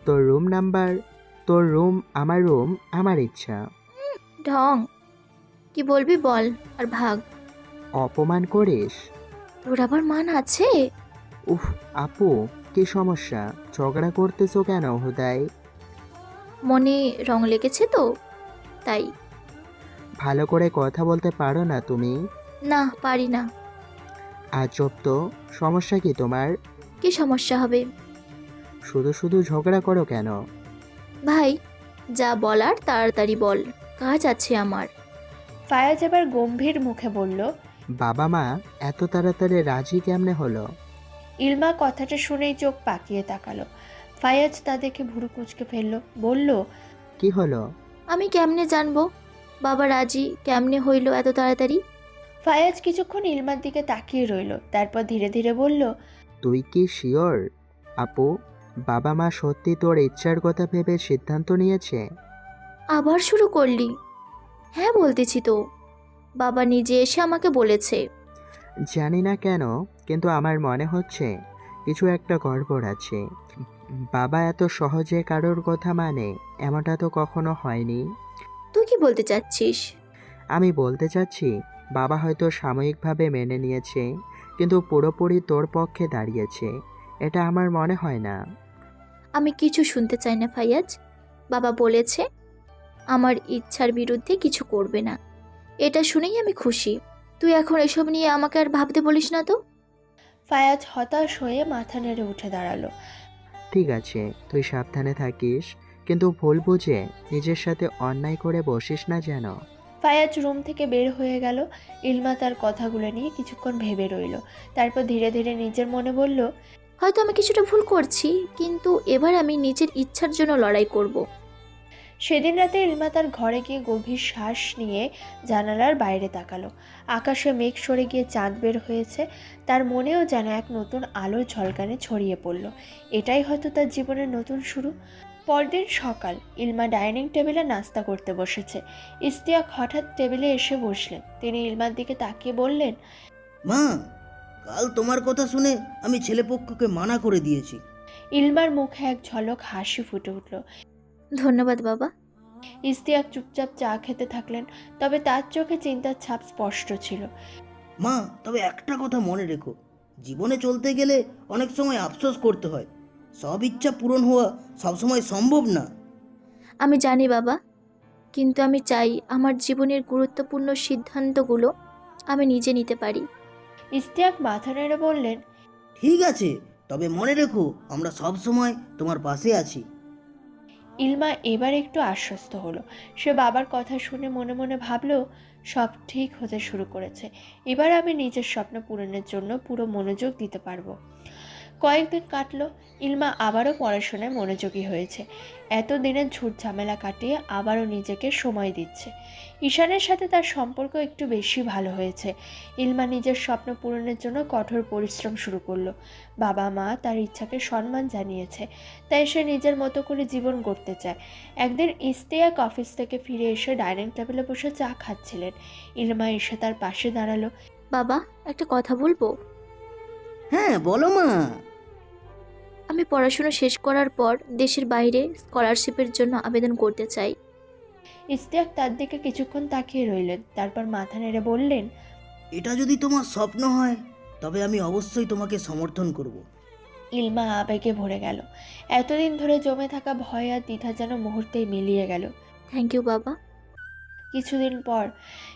তোর রুম নাম্বার, তোর রুম, আমার ইচ্ছা। ঢং, কি বলবি বল আর ভাগ। অপমান করিস? তোর আবার মান আছে? উফ আপু, কি সমস্যা? ঝগড়া করতেছো কেন হুদাই? মনে রং লেগেছে তো, তাই। ভালো করে কথা বলতে পারো না তুমি? না, পারি না। আজব তো, সমস্যা কি তোমার? কি সমস্যা হবে? শুধু শুধু ঝগড়া করো কেন? ভাই, যা বলার তাড়াতাড়ি বল, কাজ আছে আমার। ফায়াজ এবার গম্ভীর মুখে বলল। বাবা মা এত তাড়াতাড়ি রাজি কেমনে হলো? ইলমা কথাটা শুনেই চোখ পাকিয়ে তাকালো। ফায়াজ তা দেখে ভুরু কুঁচকে ফেলল। বলল, কি হলো? আমি কেমনে জানবো বাবা রাজি কেমনে হইল এত তাড়াতাড়ি? ফায়াজ কিছুক্ষণ ইলমার দিকে তাকিয়ে রইল। তারপর ধীরে ধীরে বলল, তুই কি শিওর আপু, বাবা মা সত্যি তোর ইচ্ছার কথা ভেবে সিদ্ধান্ত নিয়েছে? আবার শুরু করলি? হ্যাঁ বলতেছি তো, বাবা নিজে এসে আমাকে বলেছে। জানি না কেন, কিন্তু আমার মনে হচ্ছে কিছু একটা গড়বড় আছে। বাবা এত সহজে কারোর কথা মানে এমনটা তো কখনো হয়নি। তুই কি বলতে চাচ্ছিস? আমি বলতে চাচ্ছি, বাবা হয়তো সাময়িকভাবে মেনে নিয়েছে, কিন্তু পুরোপুরি তোর পক্ষে দাঁড়িয়েছে, এটা আমার মনে হয় না। আমি কিছু শুনতে চাই না ফাইয়াজ। বাবা বলেছে আমার ইচ্ছার বিরুদ্ধে কিছু করবে না, এটা শুনেই আমি খুশি। তুই এখন এসব নিয়ে আমাকে আর ভাবতে বলিস না তো। ফায়াজ হতাশ হয়ে মাথা নেড়ে উঠে দাঁড়ালো। ঠিক আছে, তুই সাবধানে থাকিস, কিন্তু ভুল বুঝে নিজের সাথে অন্যায় করে বসিস না যেন। ফায়াজ রুম থেকে বের হয়ে গেল। ইলমা তার কথাগুলো নিয়ে কিছুক্ষণ ভেবে রইল। তারপর ধীরে ধীরে নিজের মনে বলল, হয়তো আমি কিছুটা ভুল করছি, কিন্তু এবার আমি নিজের ইচ্ছার জন্য লড়াই করব। সেদিন রাতে ইলমা তার ঘরে গিয়ে গভীর শ্বাস নিয়ে জানালার বাইরে তাকালো। আকাশে মেঘ সরে গিয়ে চাঁদ বের হয়েছে। তার মনেও যেন এক নতুন আলোর ঝলকানি ছড়িয়ে পড়ল। এটাই হয়তো তার জীবনের নতুন শুরু। পরদিন সকাল, ইলমা ডাইনিং টেবিলে নাস্তা করতে বসেছে। ইশতিয়াক হঠাৎ টেবিলে এসে বসলেন। তিনি ইলমার দিকে তাকিয়ে বললেন, মা, কাল তোমার কথা শুনে আমি ছেলেপক্ষকে মানা করে দিয়েছি। ইলমার মুখে এক ঝলক হাসি ফুটে উঠল। ধন্যবাদ বাবা। ইশতিয়াক চুপচাপ চা খেতে থাকলেন, তবে তার চোখে চিন্তার ছাপ স্পষ্ট ছিল। মা, তবে একটা কথা মনে রেখো, জীবনে চলতে গেলে অনেক সময় আফসোস করতে হয়। সব ইচ্ছা পূরণ হওয়া সবসময় সম্ভব না। আমি জানি বাবা, কিন্তু আমি চাই আমার জীবনের গুরুত্বপূর্ণ সিদ্ধান্তগুলো আমি নিজে নিতে পারি। ইশতিয়াক মাথা নেড়ে বললেন, ঠিক আছে, তবে মনে রেখো আমরা সব সময় তোমার পাশে আছি। ইলমা এবার একটু আশ্বস্ত হলো। সে বাবার কথা শুনে মনে মনে ভাবল, সব ঠিক হতে শুরু করেছে। এবার আমি নিজের স্বপ্ন পূরণের জন্য পুরো মনোযোগ দিতে পারবো। কয়েকদিন কাটলো। ইলমা আবারও পড়াশোনায় মনোযোগী হয়েছে। এতদিনের ঝুট ঝামেলা কাটিয়ে আবারও নিজেকে সময় দিচ্ছে। ঈশানের সাথে তার সম্পর্ক একটু বেশি ভালো হয়েছে। ইলমা নিজের স্বপ্ন পূরণের জন্য কঠোর পরিশ্রম শুরু করলো। বাবা মা তার ইচ্ছাকে সম্মান জানিয়েছে, তাই সে নিজের মতো করে জীবন গড়তে চায়। একদিন ইশতিয়াক অফিস থেকে ফিরে এসে ডাইনিং টেবিলে বসে চা খাচ্ছিলেন। ইলমা এসে তার পাশে দাঁড়ালো। বাবা, একটা কথা বলবো? হ্যাঁ, বলো মা। আমি পড়াশোনা শেষ করার পর দেশের বাইরে স্কলারশিপের জন্য আবেদন করতে চাই। ইশতিয়াক তার দিকে কিছুক্ষণ তাকিয়ে রইলেন, তারপর মাথা নেড়ে বললেন, এটা যদি তোমার স্বপ্ন হয় তবে আমি অবশ্যই তোমাকে সমর্থন করব। ইলমা আবেগে ভরে গেল। এতদিন ধরে জমে থাকা ভয় আর দ্বিধা যেন মুহূর্তেই মিলিয়ে গেল। থ্যাংক ইউ বাবা। কিছুদিন পর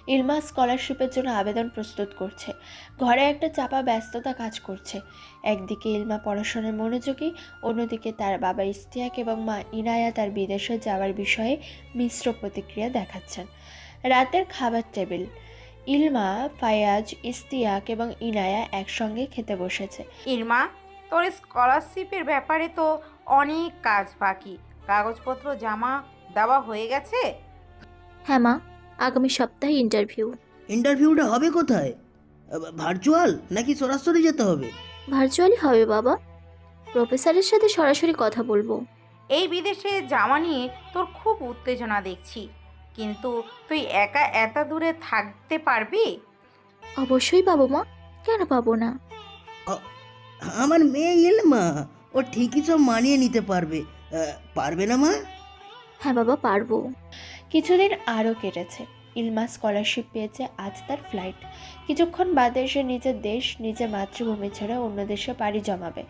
ইলমা স্কলারশিপের জন্য আবেদন প্রস্তুত করছে। ঘরে একটা চাপা ব্যস্ততা কাজ করছে। একদিকে ইলমা পড়াশোনায় মনোযোগী, অন্যদিকে তার বাবা ইশতিয়াক এবং মা ইনায়া তার বিদেশে যাওয়ার বিষয়ে মিশ্র প্রতিক্রিয়া দেখাচ্ছেন। রাতের খাবার টেবিল, ইলমা, ফায়াজ, ইশতিয়াক এবং ইনায়া একসঙ্গে খেতে বসেছে। ইরমা, তোর স্কলারশিপের ব্যাপারে তো অনেক কাজ বাকি। কাগজপত্র জমা দেওয়া হয়ে গেছে? হ্যাঁ মা, আগামী সপ্তাহে ইন্টারভিউ। ইন্টারভিউটা হবে কোথায়? ভার্চুয়াল নাকি সরাসরি যেতে হবে? ভার্চুয়ালি হবে বাবা। প্রফেসরের সাথে সরাসরি কথা বলবো। এই বিদেশে যাওয়া নিয়ে তোর খুব উত্তেজনা দেখছি, কিন্তু তুই একা এত দূরে থাকতে পারবি? অবশ্যই পাবো মা, কেন পাবো না? আ- আমার মেয়ে ইলমা, ও ঠিকই সব মানিয়ে নিতে পারবে। পারবে না মা? হ্যাঁ বাবা, পারবো। কিছুদিন আরও কেটেছে। ইলমা স্কলারশিপ পেয়েছে, আজ তার ফ্লাইট। কিছুক্ষণ বাদে সে নিজের দেশ, নিজের মাতৃভূমি ছেড়ে অন্য দেশে পাড়ি জমাবে।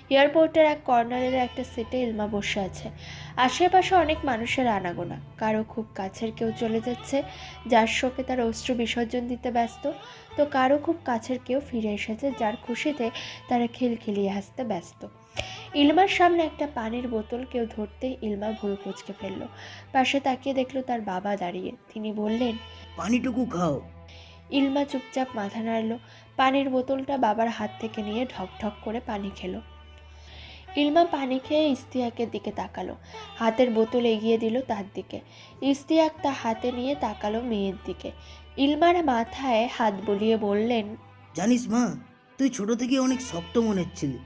এয়ারপোর্টের এক কর্নারের একটা সিটে ইলমা বসে আছে। আশেপাশে অনেক মানুষের আনাগোনা। কারো খুব কাছের কেউ চলে যাচ্ছে, যার শোকে তার অশ্রু বিসর্জন দিতে ব্যস্ত, তো কারো খুব কাছের কেউ ফিরে এসেছে, যার খুশিতে তারা খিলখিলিয়ে হাসতে ব্যস্ত। ইলমার সামনে একটা পানির বোতল কেউ ধরতেই ইলমা ভুরু কুঁচকে ফেলল। পাশে তাকিয়ে দেখলো তার বাবা দাঁড়িয়ে। তিনি বললেন, পানিটুকু খাও। ইলমা চুপচাপ মাথা নাড়ল। পানির বোতলটা বাবার হাত থেকে নিয়ে ঢক ঢক করে পানি খেলো। ইলমা পানি খেয়ে ইশতিয়াকের দিকে তাকালো। হাতের বোতল এগিয়ে দিল তার দিকে। ইশতিয়াক তা হাতে নিয়ে তাকালো মেয়ের দিকে। ইলমার মাথায় হাত বুলিয়ে বললেন, জানিস মা, তুই ছোট থেকে অনেক শক্ত মনের ছিলি,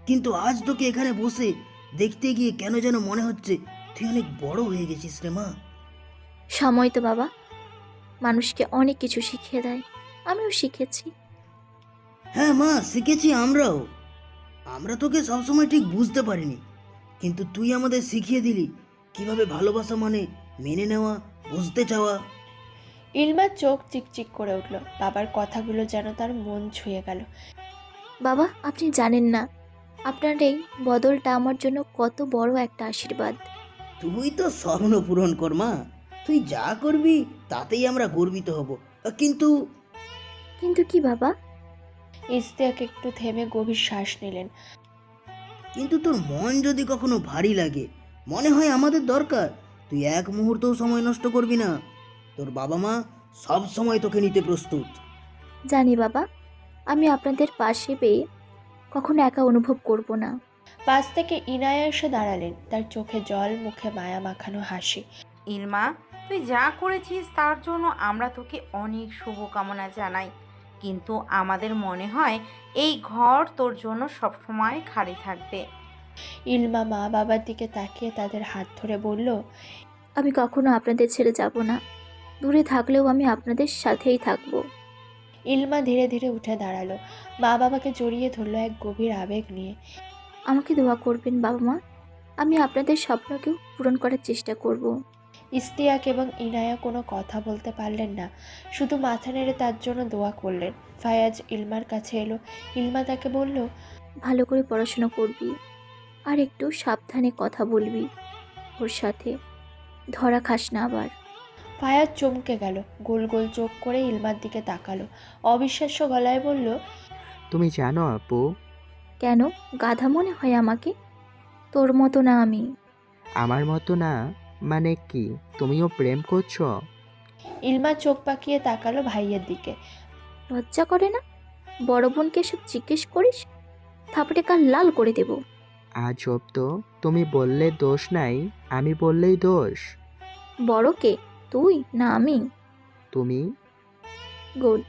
কিন্তু আজ তোকে এখানে বসে দেখতে গিয়ে কেন যেন মনে হচ্ছে তুই অনেক বড় হয়ে গেছিস রে মা। সময় তো বাবা মানুষকে অনেক কিছু শিখিয়ে দেয়, আমিও শিখেছি। হ্যাঁ মা, শিখেছি আমরাও। আমরা তোকে সবসময় ঠিক বুঝতে পারিনি, কিন্তু তুই আমাদের শিখিয়ে দিলি কিভাবে ভালোবাসা মানে মেনে নেওয়া, বুঝতে চাওয়া। ইলমার চোখ চিকচিক করে উঠল। বাবার কথাগুলো যেন তার মন ছুঁয়ে গেল। বাবা, আপনি জানেন না আপনার এই বদলটা আমার জন্য কত বড় একটা আশীর্বাদ। তুই তো স্বপ্ন পূরণ কর মা, তুই যা করবি তাতেই আমরা গর্বিত হব। কিন্তু কিন্তু কি বাবা? ইশতিয়াক একটু থেমে গভীর শ্বাস নিলেন। কিন্তু তোর মন যদি কখনো ভারী লাগে, মনে হয় আমাদের দরকার, তুই এক মুহূর্তও সময় নষ্ট করবি না। তোর বাবা মা সব সময় তোকে নিতে প্রস্তুত। জানি বাবা, আমি আপনাদের পাশে পেয়ে কখনো একা অনুভব করব না। পাশ থেকে ইনায়া এসে দাঁড়ালেন। তার চোখে জল, মুখে মায়া মাখানো হাসি। ইলমা, তুই যা করেছিস তার জন্য আমরা তোকে অনেক শুভকামনা জানাই, কিন্তু আমাদের মনে হয় এই ঘর তোর জন্য সবসময় খালি থাকবে। ইলমা মা বাবার দিকে তাকিয়ে তাদের হাত ধরে বলল, আমি কখনো আপনাদের ছেড়ে যাব না। দূরে থাকলেও আমি আপনাদের সাথেই থাকবো। ইলমা ধীরে ধীরে উঠে দাঁড়ালো, মা বাবাকে জড়িয়ে ধরলো এক গভীর আবেগ নিয়ে। আমাকে দোয়া করবেন বাবা মা, আমি আপনাদের স্বপ্নকেও পূরণ করার চেষ্টা করব। ইস্তিয়াক এবং ইনায়া কোনো কথা বলতে পারলেন না, শুধু মাথা নেড়ে তার জন্য দোয়া করলেন। ফায়াজ ইলমার কাছে এলো। ইলমা তাকে বলল, ভালো করে পড়াশোনা করবি, আর একটু সাবধানে কথা বলবি ওর সাথে, ধরা খাস না আবার। ফায়াজ চমকে গেল, গোল গোল চোখ করে ইলমার দিকে তাকালো, অবিশ্বাস্য গলায় বলল, তুমি জানো আপু, কেন গাধা মনে হয় আমাকে? তোর মতো না আমি। আমার মতো না মানে কি? তুমিও প্রেম করছো? ইলমা চোখ পাকিয়ে তাকালো ভাইয়ের দিকে। লজ্জা করে না? বড় বোনকে এসব জিজ্ঞেস করিস? থাপড়ে কাল লাল করে দেব। আজব তো, তুমি বললে দোষ নাই, আমি বললেই দোষ। বড় কে, তুই না আমি? তুমি। গুড,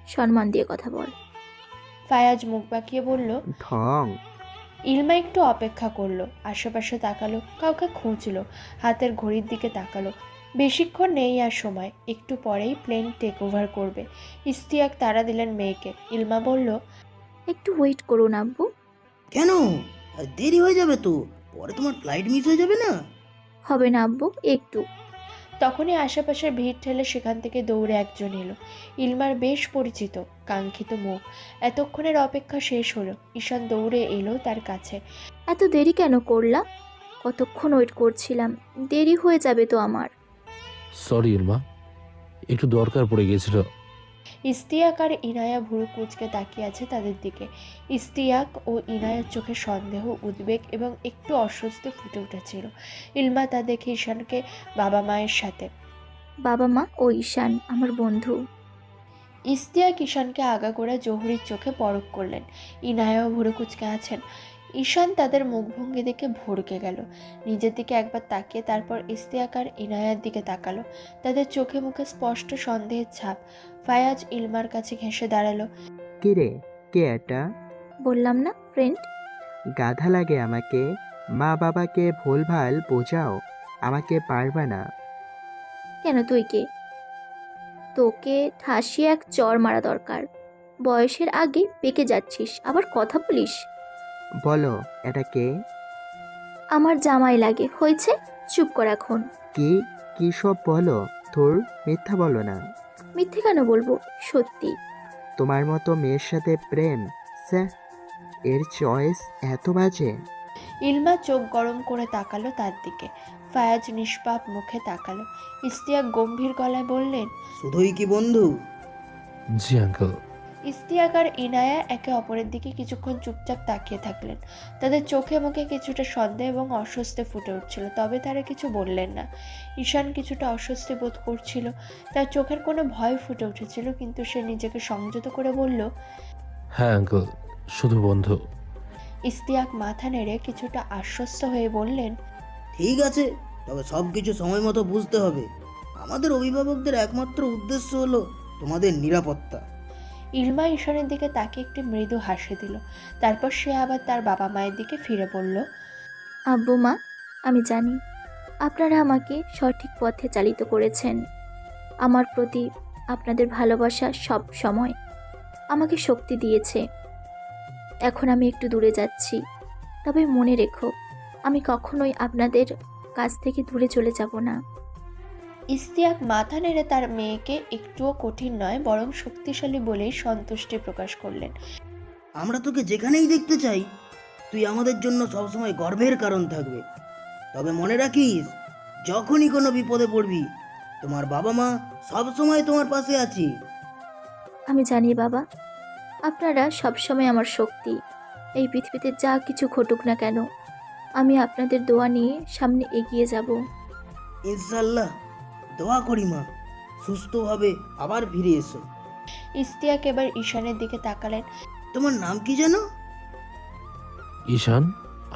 সম্মান দিয়ে কথা বল। ফায়াজ মুখ বাঁকিয়ে বলল। ঢং। ইলমা একটু অপেক্ষা করলো, আশেপাশে তাকালো, কাউকে খুঁজলো, হাতের ঘড়ির দিকে তাকালো। বেশিক্ষণ নেই আর সময়, একটু পরেই প্লেন টেক ওভার করবে। ইস্তিয়াক তাড়া দিলেন মেয়েকে। ইলমা বলল, একটু ওয়েট করুন আব্বু। কেন? দেরি হয়ে যাবে তো, পরে তোমার ফ্লাইট মিস হয়ে যাবে না। হবে না আব্বু, একটু। তখনই আশেপাশের ভিড় ঠেলে সেখান থেকে দৌড়ে একজন এলো। ইলমার বেশ পরিচিত, কাঙ্ক্ষিত মুখ। এতক্ষণের অপেক্ষা শেষ হলো। ঈশান দৌড়ে এলো তার কাছে। এত দেরি কেন করলা? কতক্ষণ ওয়েট করছিলাম, দেরি হয়ে যাবে তো আমার। সরি ইলমা, একটু দরকার পড়ে গিয়েছিল। ইস্তিয়াক আর ইনায়া ভুরু কুঁচকে তাকিয়ে আছে তাদের দিকে। ইস্তিয়াক ও ইনায়ার চোখে সন্দেহ, উদ্বেগ এবং একটু অস্বস্তি ফুটে উঠেছিল। ইলমা তা দেখে ঈশানকে বাবা মায়ের সাথে। বাবা মা ও ঈশান আমার বন্ধু। ইস্তিয়াক ঈশানকে আগাগোড়া জহুরির চোখে পরখ করলেন। ইনায়াও ভুরু কুঁচকে আছেন। ঈশান তাদের মুখভঙ্গি দেখে ভড়কে গেল, নিজের দিকে একবার তাকিয়ে তারপর ইস্তিয়াক আর ইনায়ার দিকে তাকালো। তাদের চোখে মুখে স্পষ্ট সন্দেহের ছাপ। ফায়াজ ইলমার কাছে ঘেঁষে দাঁড়ালো। কিরে, কে এটা? বললাম না, ফ্রেন্ড। গাধা লাগে আমাকে। মা বাবাকে ভুলভাল বোঝাও, আমাকে পারবা না। কেন, তুই কে? তোকে ঠাসিয়ে এক চর মারা দরকার। বয়সের আগে পেকে যাচ্ছিস, আবার কথা বলিস। বলো, এটা কে? আমার জামাই লাগে, হয়েছে, চুপ কর এখন। কি কি সব বলো? তোর মিথ্যা বলো না। মিথ্যে কেন বলবো, সত্যি। তোমার মতো মেয়ের সাথে প্রেম, স্যার, এর চয়েস এত বাজে। ইলমা চোখ গরম করে তাকালো তার দিকে। ফায়াজ নিষ্পাপ মুখে তাকালো। ইস্তিয়াক গম্ভীর গলায় বললেন, শুধুই কি বন্ধু? জি আঙ্কেল। ইস্তিয়াক আর ইনায়া একে অপরের দিকে কিছুক্ষণ চুপচাপ তাকিয়ে থাকলেন। তাদের চোখে মুখে কিছুটা সন্দেহ এবং অস্বস্তি ফুটে উঠছিল, তবে তারা কিছু বললেন না। ঈশান কিছুটা অস্বস্তি বোধ করছিল, তার চোখের কোনো ভয় ফুটে উঠেছিল, কিন্তু সে নিজেকে সংযত করে বলল, হ্যাঁ আঙ্কেল, শুধু বন্ধু। ইস্তিয়াক মাথা নেড়ে কিছুটা আশ্বস্ত হয়ে বললেন, ঠিক আছে, তবে সব কিছু সময় মতো বুঝতে হবে। আমাদের অভিভাবকদের একমাত্র উদ্দেশ্য হলো তোমাদের নিরাপত্তা। ইলমা ঈশানের দিকে তাকে একটি মৃদু হাসি দিল। তারপর সে আবার তার বাবা মায়ের দিকে ফিরে বলল, আব্বু মা, আমি জানি আপনারা আমাকে সঠিক পথে চালিত করেছেন। আমার প্রতি আপনাদের ভালোবাসা সব সময় আমাকে শক্তি দিয়েছে। এখন আমি একটু দূরে যাচ্ছি, তবে মনে রেখো, আমি কখনোই আপনাদের কাছ থেকে দূরে চলে যাব না। ইস্তিয়াক মাথা নেড়ে তার মেয়েকে একটুও কঠিন নয় বরং শক্তিশালী বলেই সন্তুষ্টি প্রকাশ করলেন। আমরা তোকে যেখানেই দেখতে চাই, তুই আমাদের জন্য সবসময় গর্বের কারণ থাকবে। তবে মনে রাখিস, যখনই কোনো বিপদে পড়বি, তোমার বাবা মা সবসময় তোমার পাশে আছি। আমি জানি বাবা, আপনারা সবসময় আমার শক্তি। এই পৃথিবীতে যা কিছু ঘটুক না কেন, আমি আপনাদের দোয়া নিয়ে সামনে এগিয়ে যাব। ইনশাল্লাহ, দোয়া করি মা, সুস্থভাবে আবার ফিরে এসো। ইস্তিয়াক এবার ঈশানের দিকে তাকালেন। তোমার নাম কি জানো? ঈশান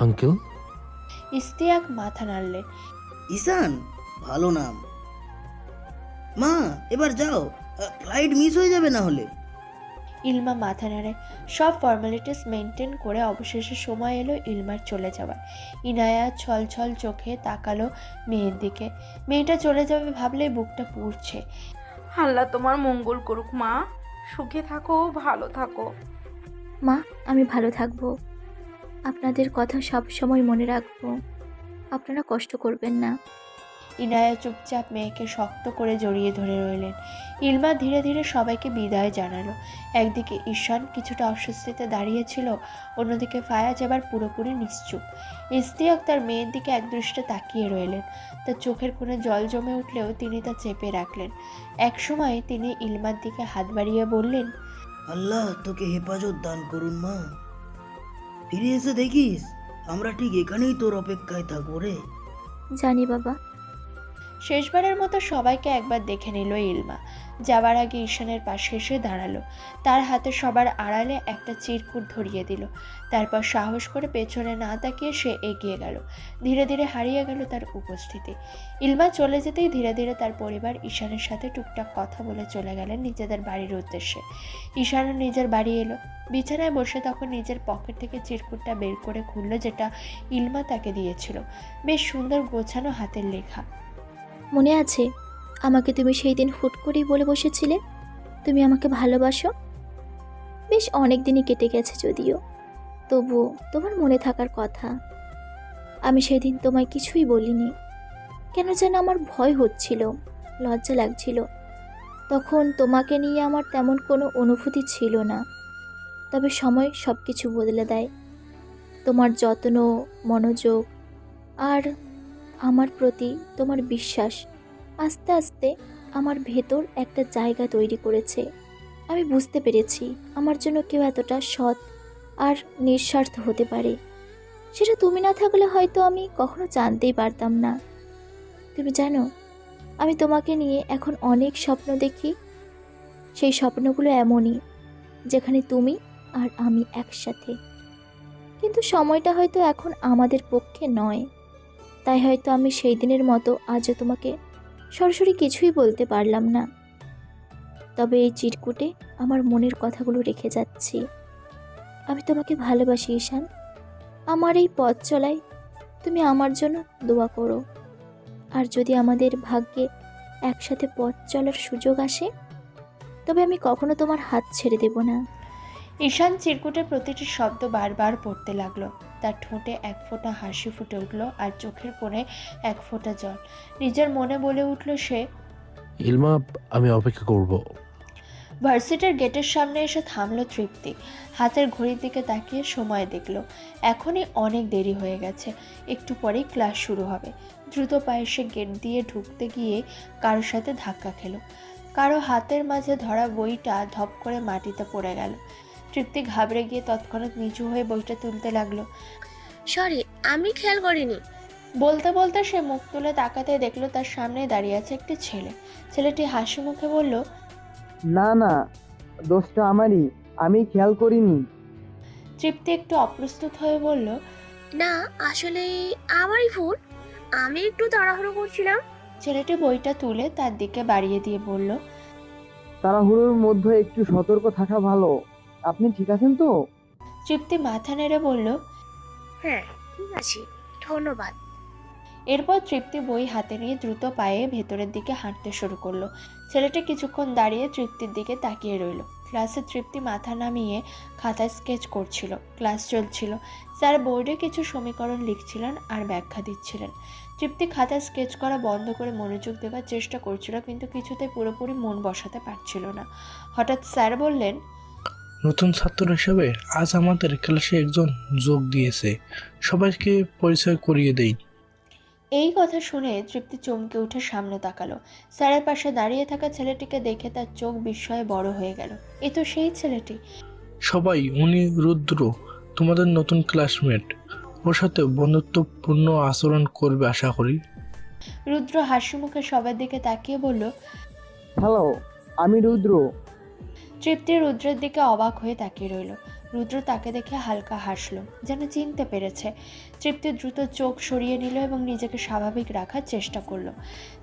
আঙ্কেল। ইস্তিয়াক মাথা নাড়লেন। ঈশান, ভালো নাম। মা এবার যাও, ফ্লাইট মিস হয়ে যাবে না হলে। ইলমা মাথা নাড়ে। সব ফর্মালিটিস মেনটেন করে অবশেষে সময় এলো ইলমার চলে যাওয়ার। ইনায়া ছলছল চোখে তাকালো মেয়ের দিকে। মেয়েটা চলে যাবে ভাবলেই বুকটা পুড়ছে। আল্লাহ তোমার মঙ্গল করুক মা, সুখে থাকো, ভালো থাকো। মা, আমি ভালো থাকবো, আপনাদের কথা সব সময় মনে রাখবো, আপনারা কষ্ট করবেন না। ইনায়া চুপচাপ মেয়েকে শক্ত করে জড়িয়ে ধরে রইলেন। ইলমা ধীরে ধীরে সবাইকে বিদায় জানালো। একদিকে ঈশান কিছুটা অস্বস্তিতে দাঁড়িয়েছিল, অন্যদিকে ফায়াজ এবার পুরোপুরি নিশ্চুপ। ইশতিয়াক তার মেয়ের দিকে একদৃষ্টে তাকিয়ে রইলেন। তার চোখের কোণে জল জমে উঠলেও তিনি তা চেপে রাখলেন। একসময় তিনি ইলমার দিকে হাত বাড়িয়ে বললেন, আল্লাহ তোকে হেফাজত দান করুন মা। ফিরে এসে দেখিস আমরা ঠিক এখানেই তোর অপেক্ষায় থাকবো রে। জানি বাবা। শেষবারের মতো সবাইকে একবার দেখে নিল ইলমা। যাওয়ার আগে ঈশানের পাশে এসে দাঁড়ালো। তার হাতে সবার আড়ালে একটা চিরকুট ধরিয়ে দিল। তারপর সাহস করে পেছনে না তাকিয়ে সে এগিয়ে গেল। ধীরে ধীরে হারিয়ে গেল তার উপস্থিতি। ইলমা চলে যেতেই ধীরে ধীরে তার পরিবার ঈশানের সাথে টুকটাক কথা বলে চলে গেলেন নিজেদের বাড়ির উদ্দেশ্যে। ঈশানও নিজের বাড়ি এলো। বিছানায় বসে তখন নিজের পকেট থেকে চিরকুটটা বের করে খুলল, যেটা ইলমা তাকে দিয়েছিল। বেশ সুন্দর গোছানো হাতের লেখা। মনে আছে আমাকে তুমি সেই দিন হুট করেই বলে বসেছিলে তুমি আমাকে ভালোবাসো? বেশ অনেক দিনই কেটে গেছে যদিও, তবুও তোমার মনে থাকার কথা। আমি সেদিন তোমায় কিছুই বলিনি, কেন যেন আমার ভয় হচ্ছিল, লজ্জা লাগছিল। তখন তোমাকে নিয়ে আমার তেমন কোনো অনুভূতি ছিল না। তবে সময় সব কিছু বদলে দেয়। তোমার যত্ন, মনোযোগ আর আমার প্রতি তোমার বিশ্বাস আস্তে আস্তে আমার ভেতর একটা জায়গা তৈরি করেছে। আমি বুঝতে পেরেছি আমার জন্য কেউ এতটা সৎ আর নিঃস্বার্থ হতে পারে। সেটা তুমি না থাকলে হয়তো আমি কখনো জানতেই পারতাম না। তুমি জানো, আমি তোমাকে নিয়ে এখন অনেক স্বপ্ন দেখি। সেই স্বপ্নগুলো এমনই, যেখানে তুমি আর আমি একসাথে। কিন্তু সময়টা হয়তো এখন আমাদের পক্ষে নয়। তাই হয়তো আমি সেই দিনের মতো আজও তোমাকে সরাসরি কিছুই বলতে পারলাম না। তবে এই চিরকুটে আমার মনের কথাগুলো রেখে যাচ্ছি। আমি তোমাকে ভালোবাসি ঈশান। আমার এই পথ চলায় তুমি আমার জন্য দোয়া করো। আর যদি আমাদের ভাগ্যে একসাথে পথ চলার সুযোগ আসে, তবে আমি কখনো তোমার হাত ছেড়ে দেব না। ঈশান চিরকুটের প্রতিটি শব্দ বারবার পড়তে লাগলো। তার ঠোঁটে এক ফোঁটা হাসি ফুটে উঠল আর চোখের কোণে এক ফোঁটা জল। নিজের মনে বলে উঠল সে। ইলমা, আমি অপেক্ষা করব। ভার্সিটির গেটের সামনে এসে থামলো তৃপ্তি। হাতের ঘড়ির দিকে তাকিয়ে সময় দেখল। এখনই অনেক দেরি হয়ে গেছে, একটু পরেই ক্লাস শুরু হবে। দ্রুত পায়ে সে গেট দিয়ে ঢুকতে গিয়ে কারোর সাথে ধাক্কা খেল। কারো হাতের মাঝে ধরা বইটা ধপ করে মাটিতে পড়ে গেল। তৃপ্তি ঘাবড়ে গিয়ে তৎক্ষণাৎ নিচু হয়ে বইটা তুলতে লাগলো। সরি, আমি খেয়াল করিনি। বলতে বলতে সে মুখ তুলে তাকাতে দেখলো তার সামনে দাঁড়িয়ে আছে একটি ছেলে। ছেলেটি হাসি মুখে বলল, না না, দোষটা আমারই, আমি খেয়াল করিনি। তৃপ্তি একটু অপ্রস্তুত হয়ে বলল, না, আসলে আমারই ভুল, আমি একটু তাড়াহুড়ো করছিলাম। ছেলেটি বইটা তুলে তার দিকে বাড়িয়ে দিয়ে বলল, তাড়াহুড়োর মধ্যে একটু সতর্ক থাকা ভালো। আপনি ঠিক আছেন তো? তৃপ্তি মাথা নেড়ে বলল, হ্যাঁ ঠিক আছে, ধন্যবাদ। এরপর তৃপ্তি বই হাতে নিয়ে দ্রুত পায়ে ভেতরের দিকে হাঁটতে শুরু করলো। ছেলেটি কিছুক্ষণ দাঁড়িয়ে তৃপ্তির দিকে তাকিয়ে রইল। ক্লাসে তৃপ্তি মাথা নামিয়ে খাতায় স্কেচ করছিল। ক্লাস চলছিল। স্যার বোর্ডে কিছু সমীকরণ লিখছিলেন আর ব্যাখ্যা দিচ্ছিলেন। তৃপ্তি খাতায় স্কেচ করা বন্ধ করে মনোযোগ দেওয়ার চেষ্টা করছিল, কিন্তু কিছুতে পুরোপুরি মন বসাতে পারছিল না। হঠাৎ স্যার বললেন, নতুন ছাত্র হিসেবে আজ আমাদের ক্লাসে একজন যোগ দিয়েছে, সবাইকে পরিচয় করিয়ে দেই। এই কথা শুনে তৃপ্তি চমকে উঠে সামনে তাকালো। স্যারের পাশে দাঁড়িয়ে থাকা ছেলেটিকে দেখে তার চোখ বিস্ময়ে বড় হয়ে গেল। এ তো সেই ছেলেটি। সবাই, উনি রুদ্র, তোমাদের নতুন ক্লাসমেট। ওর সাথে বন্ধুত্বপূর্ণ আচরণ করবে আশা করি। রুদ্র হাসি মুখে সবার দিকে তাকিয়ে বলল, হ্যালো, আমি রুদ্র। তৃপ্তি রুদ্রের দিকে অবাক হয়ে তাকিয়ে রইল। রুদ্র তাকে দেখে হালকা হাসলো, যেন চিনতে পেরেছে। তৃপ্তি দ্রুত চোখ সরিয়ে নিল এবং নিজেকে স্বাভাবিক রাখার চেষ্টা করলো।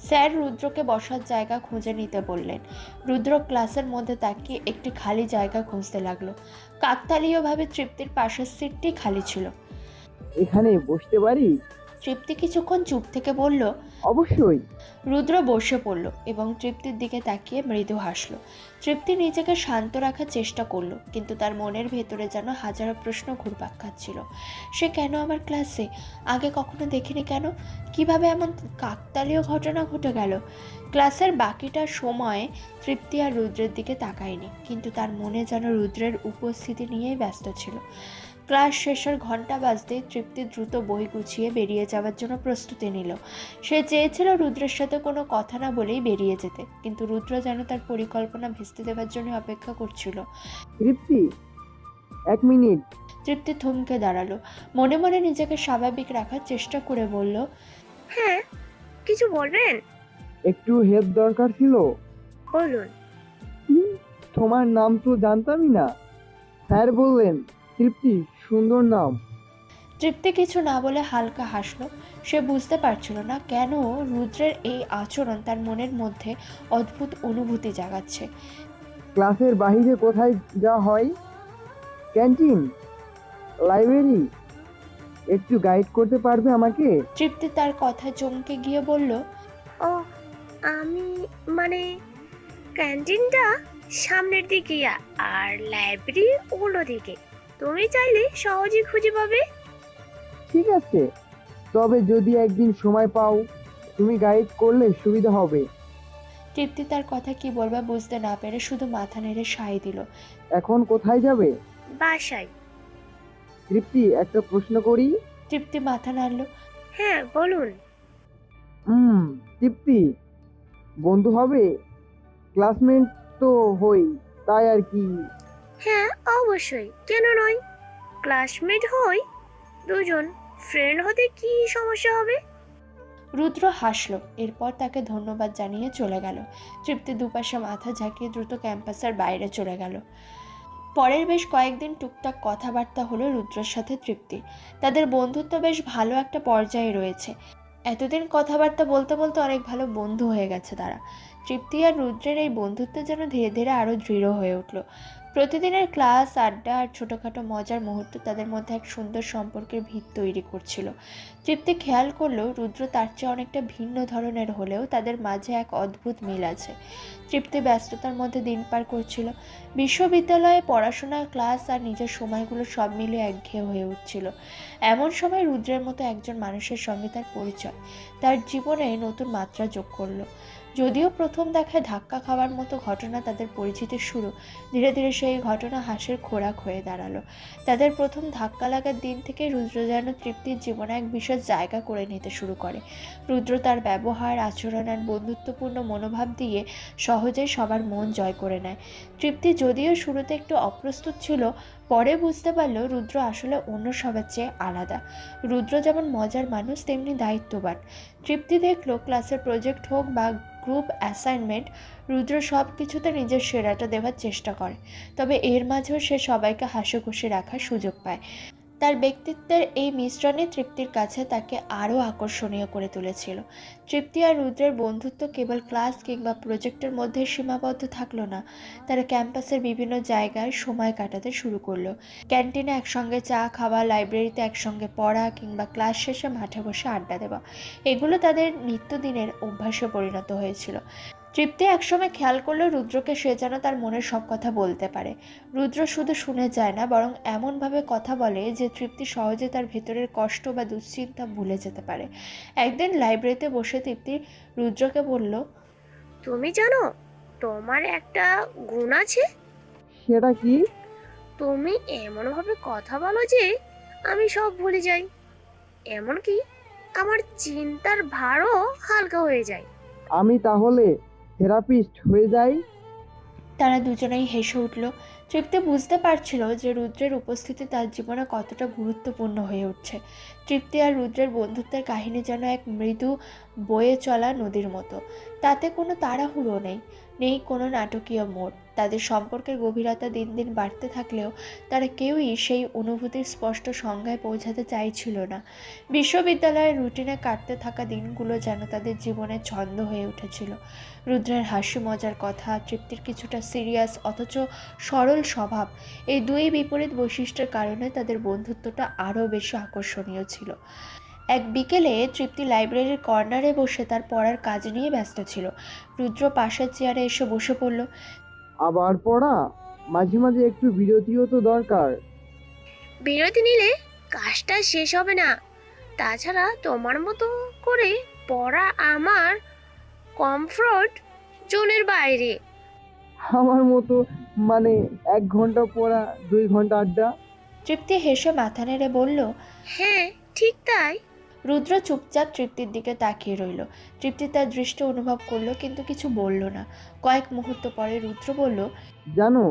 স্যার রুদ্রকে বসার জায়গা খুঁজে নিতে বললেন। রুদ্র ক্লাসের মধ্যে তাকিয়ে একটি খালি জায়গা খুঁজতে লাগলো। কাকতালীয়ভাবে তৃপ্তির পাশের সিটটি খালি ছিল। এখানে বসতে পারি? তৃপ্তি কিছুক্ষণ চুপ থেকে বলল, অবশ্যই। রুদ্র বসে পড়ল এবং তৃপ্তির দিকে তাকিয়ে মৃদু হাসল। তৃপ্তি নিজেকে শান্ত রাখার চেষ্টা করলো, কিন্তু তার মনের ভেতরে যেন হাজারো প্রশ্ন ঘুরপাক খাচ্ছিল। সে কেন আমার ক্লাসে? আগে কখনো দেখিনি কেন? কিভাবে এমন কাকতালীয় ঘটনা ঘটে গেল? ক্লাসের বাকিটা সময় তৃপ্তি আর রুদ্রের দিকে তাকায়নি, কিন্তু তার মনে যেন রুদ্রের উপস্থিতি নিয়েই ব্যস্ত ছিল। ক্লাস শেষের ঘন্টা বাজতেই তৃপ্তি দ্রুত বই গুছিয়ে বেরিয়ে যাওয়ার জন্য প্রস্তুতি নিল। সে চেয়েছিল রুদ্রের সাথে কোনো কথা না বলেই বেরিয়ে যেতে, কিন্তু রুদ্র যেন তার পরিকল্পনা ভেস্তে দেওয়ার জন্য অপেক্ষা করছিল। তৃপ্তি, 1 মিনিট। তৃপ্তি থমকে দাঁড়ালো, মনে মনে নিজেকে স্বাভাবিক রাখার চেষ্টা করে বলল, হ্যাঁ, কিছু বলবেন? একটু হেল্প দরকার ছিল। বলুন। তোমার নাম তো জানতামই না। স্যার বললেন তৃপ্তি, সুন্দর নাম। তৃপ্তি কিছু না বলে হালকা হাসলো। সে বুঝতে পারছিল না কেন রুদ্রের এই আচরণ তার মনের মধ্যে অদ্ভুত অনুভূতি জাগাচ্ছে। ক্লাসের বাইরে কোথায় যাওয়া হয়? Canteen, library? একটু গাইড করতে পারবে আমাকে? তৃপ্তি তার কথায় চমকে গিয়ে বলল, ও, আমি মানে ক্যান্টিনটা সামনের দিকে আর লাইব্রেরি উল্টো দিকে। তুমি চাইলে সহজেই খুঁজে পাবে। ঠিক আছে, তবে যদি একদিন সময় পাও তুমি গাইড করলে সুবিধা হবে। তৃপ্তি তার কথা কি বলবে বুঝতে না পেরে শুধু মাথা নেড়ে সায় দিল। এখন কোথায় যাবে? বাসায়। তৃপ্তি, একটা প্রশ্ন করি? তৃপ্তি মাথা নাড়ল। হ্যাঁ, বলুন। তৃপ্তি, বন্ধু হবে? ক্লাসমেট তো হই, তাই আর কি। হ্যাঁ, অবশ্যই, কেন নয়? ক্লাসমেট হই, দুজন ফ্রেন্ড হতে কি সমস্যা হবে? রুদ্র হাসলো, এরপর তাকে ধন্যবাদ জানিয়ে চলে গেল। তৃপ্তি দুপাশে মাথা ঝাঁকিয়ে দ্রুত ক্যাম্পাসের বাইরে চলে গেল। পরের বেশ কয়েকদিন টুকটাক কথাবার্তা হলো রুদ্রের সাথে তৃপ্তির। তাদের বন্ধুত্ব বেশ ভালো একটা পর্যায়ে রয়েছে। এতদিন কথাবার্তা বলতে বলতে অনেক ভালো বন্ধু হয়ে গেছে তারা। তৃপ্তি আর রুদ্রের এই বন্ধুত্ব যেন ধীরে ধীরে আরও দৃঢ় হয়ে উঠল। প্রতিদিনের ক্লাস, আড্ডা আর ছোটোখাটো মজার মুহূর্ত তাদের মধ্যে এক সুন্দর সম্পর্কের ভিত তৈরি করছিল। তৃপ্তি খেয়াল করলেও রুদ্র তার চেয়ে অনেকটা ভিন্ন ধরনের হলেও তাদের মাঝে এক অদ্ভুত মিল আছে। তৃপ্তি ব্যস্ততার মধ্যে দিন পার করছিল। বিশ্ববিদ্যালয়ে পড়াশোনা, ক্লাস আর নিজের সময়গুলো সব মিলে একঘেয়ে হয়ে উঠছিল। এমন সময় রুদ্রের মতো একজন মানুষের সঙ্গে তার পরিচয় তার জীবনে নতুন মাত্রা যোগ করলো। যদিও প্রথম দেখায় ধাক্কা খাওয়ার মতো ঘটনা তাদের পরিচিতির শুরু, ধীরে ধীরে সেই ঘটনা হাসির খোরাক হয়ে দাঁড়ালো। তাদের প্রথম ধাক্কা লাগার দিন থেকে রুদ্র যেন তৃপ্তির জীবনে এক বিশেষ জায়গা করে নিতে শুরু করে। রুদ্র তার ব্যবহার, আচরণ আর বন্ধুত্বপূর্ণ মনোভাব দিয়ে সহজেই সবার মন জয় করে নেয়। তৃপ্তি যদিও শুরুতে একটু অপ্রস্তুত ছিল, পরে বুঝতে পারলো রুদ্র আসলে অন্য সবার চেয়ে আলাদা। রুদ্র যেমন মজার মানুষ, তেমনি দায়িত্ববান। তৃপ্তি দেখলো ক্লাসের প্রজেক্ট হোক বা গ্রুপ অ্যাসাইনমেন্ট, রুদ্র সব কিছুতে নিজের সেরাটা দেওয়ার চেষ্টা করে। তবে এর মাঝেও সে সবাইকে হাসি খুশি রাখার সুযোগ পায়। তার ব্যক্তিত্বের এই মিশ্রণে তৃপ্তির কাছে তাকে আরও আকর্ষণীয় করে তুলেছিল। তৃপ্তি আর রুদ্রের বন্ধুত্ব কেবল ক্লাস কিংবা প্রজেক্টের মধ্যে সীমাবদ্ধ থাকলো না। তারা ক্যাম্পাসের বিভিন্ন জায়গায় সময় কাটাতে শুরু করলো। ক্যান্টিনে একসঙ্গে চা খাওয়া, লাইব্রেরিতে একসঙ্গে পড়া কিংবা ক্লাস শেষে মাঠে বসে আড্ডা দেওয়া, এগুলো তাদের নিত্যদিনের অভ্যাসে পরিণত হয়েছিল। তৃপ্তি একসময় খেয়াল করলো রুদ্রকে সে যেন তার মনের সব কথা বলতে পারে। রুদ্র শুধু শুনে যায় না, বরং এমনভাবে কথা বলে যে তৃপ্তি সহজে তার ভেতরের কষ্ট বা দুশ্চিন্তা ভুলে যেতে পারে। একদিন লাইব্রেরিতে বসে তৃপ্তি রুদ্রকে বলল, তুমি জানো তোমার একটা গুণ আছে? সেটা কি? তুমি এমনভাবে কথা বলো যে আমি সব ভুলে যাই, এমনকি আমার চিন্তার ভারও হালকা হয়ে যায়। আমি তাহলে থেরাপিস্ট হয়ে যাই? তারা দুজনেই হেসে উঠল। তৃপ্তি বুঝতে পারছিল যে রুদ্রের উপস্থিতি তার জীবনে কতটা গুরুত্বপূর্ণ হয়ে উঠছে। তৃপ্তি আর রুদ্রের বন্ধুত্বের কাহিনী যেন এক মৃদু বয়ে চলা নদীর মতো। তাতে কোনো তাড়াহুড়ো নেই, নেই কোনো নাটকীয় মোড়। তাদের সম্পর্কের গভীরতা দিন দিন বাড়তে থাকলেও তারা কেউই সেই অনুভূতির স্পষ্ট সংজ্ঞায় পৌঁছাতে চাইছিল না। বিশ্ববিদ্যালয়ের রুটিনে কাটতে থাকা দিনগুলো যেন তাদের জীবনের ছন্দ হয়ে উঠেছিল। রুদ্রের হাসি মজার কথা, তৃপ্তির কিছুটা সিরিয়াস অথচ সরল স্বভাব, এই দুই বিপরীত বৈশিষ্ট্যের কারণে তাদের বন্ধুত্বটা আরও বেশি আকর্ষণীয় ছিল। এক বিকেলে তৃপ্তি লাইব্রেরির কর্নারে বসে তার পড়ার কাজ নিয়ে ব্যস্ত ছিল। রুদ্র পাশের চেয়ারে এসে বসে পড়ল। আবার পড়া? মাঝে মাঝে একটু বিরতিও তো দরকার। বিরতি নিলে কাজটা শেষ হবে না। তাছাড়া তোমার মতো করে পড়া আমার কমফোর্ট জোনের বাইরে। আমার মতো মানে 1 ঘন্টা পড়া 2 ঘন্টা আড্ডা? তৃপ্তি হেসে মাথা নেড়ে বলল। হ্যাঁ, ঠিক তাই। রুদ্র চুপচাপ তৃপ্তির দিকে তাকিয়ে রইল। তৃপ্তি তার দৃষ্টি অনুভব করলো কিন্তু কিছু বলল না। কয়েক মুহূর্ত পরে রুদ্র বলল, জানো,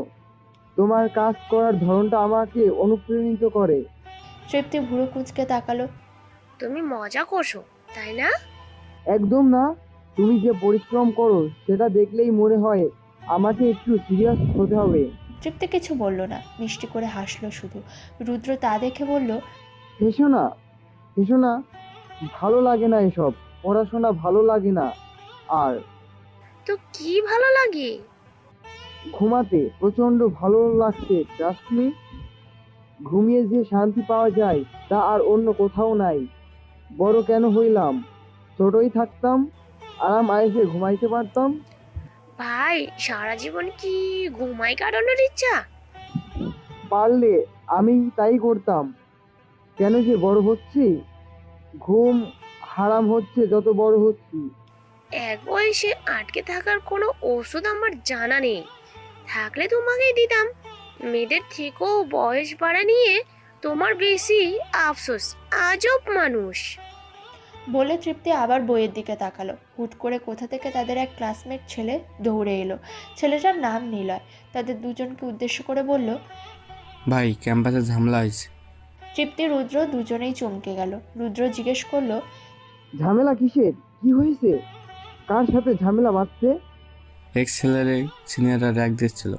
তোমার কাজ করার ধরনটা আমাকে অনুপ্রাণিত করে। তৃপ্তি ভুরু কুঁচকে তাকালো। তুমি মজা করছো, তাই না? একদম না, তুমি যে পরিশ্রম করো সেটা দেখলেই মনে হয় আমাকে একটু সিরিয়াস হতে হবে। তৃপ্তি কিছু বলল না, মিষ্টি করে হাসলো শুধু। রুদ্র তা দেখে বলল, হেসো না, হেসো না, ভালো লাগে না এসব, পড়াশোনা ভালো লাগে না। আর তো কি ভালো লাগে? ঘুমাতে প্রচন্ড ভালো লাগছে জাসমি। ঘুমিয়ে যে শান্তি পাওয়া যায় তা আর অন্য কোথাও নাই। বড় কেন হইলাম? ছোটই থাকতাম, আরাম আয়েসে ঘুমাইতে পারতাম। ভাই, সারা জীবন কি ঘুমাই কাটানোর ইচ্ছা? পারলে আমি তাই করতাম। কেন যে বড় হচ্ছি, ঘুম হারাম হচ্ছে যত বড় হচ্ছি। এক বয়সে আটকে থাকার কোনো ওষুধ আমার জানা নেই। থাকলে তোমাকেই দিতাম। মেয়েদের থেকেও বয়স বাড়া নিয়ে তোমার বেশি আফসোস। আজব মানুষ। বলে তৃপ্তি আবার বইয়ের দিকে তাকালো। হুট করে কোথা থেকে তাদের এক ক্লাসমেট ছেলে দৌড়ে এলো। ছেলেটার নাম নিলয়। তাদের দুজনকে উদ্দেশ্য করে বলল, ভাই, ক্যাম্পাসে ঝামেলা হয়েছে। তৃপ্তি রুদ্র দুজনেই চমকে গেল। রুদ্র জিজ্ঞেস করলো, ঝামেলা কিসের? কি হয়েছে? কার সাথে ঝামেলা বাঁধছে? এক ছেলেরে সিনিয়ররা র্যাক দিচ্ছিল।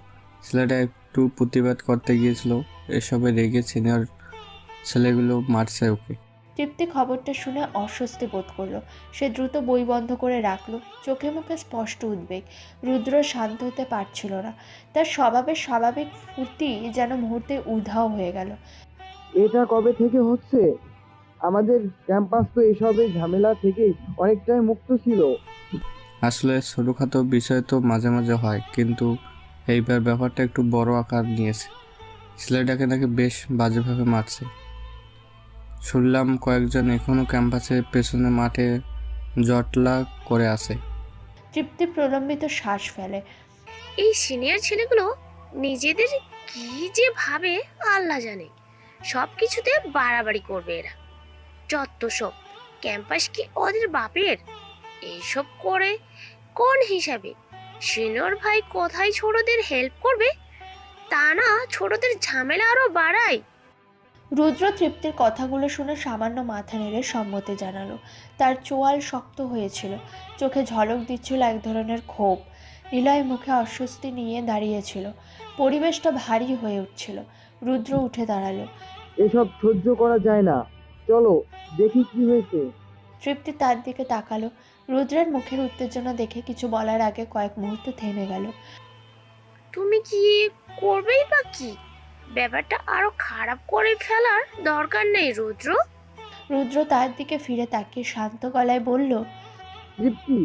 ছেলেটা একটু প্রতিবাদ করতে গিয়েছিল, এসবে রেগে সিনিয়র ছেলেগুলো মারছে ওকে। তৃপ্তি খবরটা শুনে অস্বস্তি বোধ করলো। সে দ্রুত বই বন্ধ করে রাখলো। চোখে মুখে স্পষ্ট উদ্বেগ। রুদ্র শান্ত হতে পারছিল না। তার স্বভাবের স্বাভাবিক ফুর্তি যেন মুহূর্তে উধাও হয়ে গেল। এটা কবে থেকে হচ্ছে? আমাদের ক্যাম্পাস তো এসবের ঝামেলা থেকে অনেকটাই মুক্ত ছিল। আসলে ছোটোখাটো বিষয় তো মাঝে মাঝে হয়, কিন্তু এইবার ব্যাপারটা একটু বড় আকার নিয়েছে। ছেলেটাকে নাকি বেশ বাজেভাবে মারছে। শুনলাম কয়েকজন এখনো ক্যাম্পাসের পেছনে মাঠে জটলা করে আছে। তৃপ্তি প্রলম্বিত শ্বাস ফেলে। এই সিনিয়র ছেলেগুলো নিজেদের কি যে ভাবে আল্লাহ জানে। সব কিছুতে বাড়াবাড়ি করবে এরা। যত সব। ক্যাম্পাস কি ওদের বাপের? এইসব করে কোন হিসাবে? সিনিয়র ভাই কোথায় ছোটদের হেল্প করবে, তা না ছোটদের ঝামেলা আরো বাড়ায়। রুদ্র তৃপ্তির কথাগুলো শুনে সামান্য মাথা নেড়ে সম্মতি জানালো। তার চোয়াল শক্ত হয়েছিল। চোখে ঝলক দিচ্ছিল এক ধরনের ক্ষোভ। নিলয় মুখে অস্বস্তি নিয়ে দাঁড়িয়েছিল। পরিবেশটা ভারী হয়ে উঠছিল। রুদ্র উঠে দাঁড়ালো। এসব সহ্য করা যায় না, চলো দেখি কি হয়েছে। তৃপ্তি তার দিকে তাকালো। রুদ্রের মুখের উত্তেজনা দেখে কিছু বলার আগে কয়েক মুহূর্ত থেমে গেল। তুমি কি করবেই বা কি? ব্যাপারটা আরো খারাপ করে ফেলার দরকার নেই রুদ্র। রুদ্র তার দিকে ফিরে তাকিয়ে শান্ত গলায় বলল, তৃপ্তি,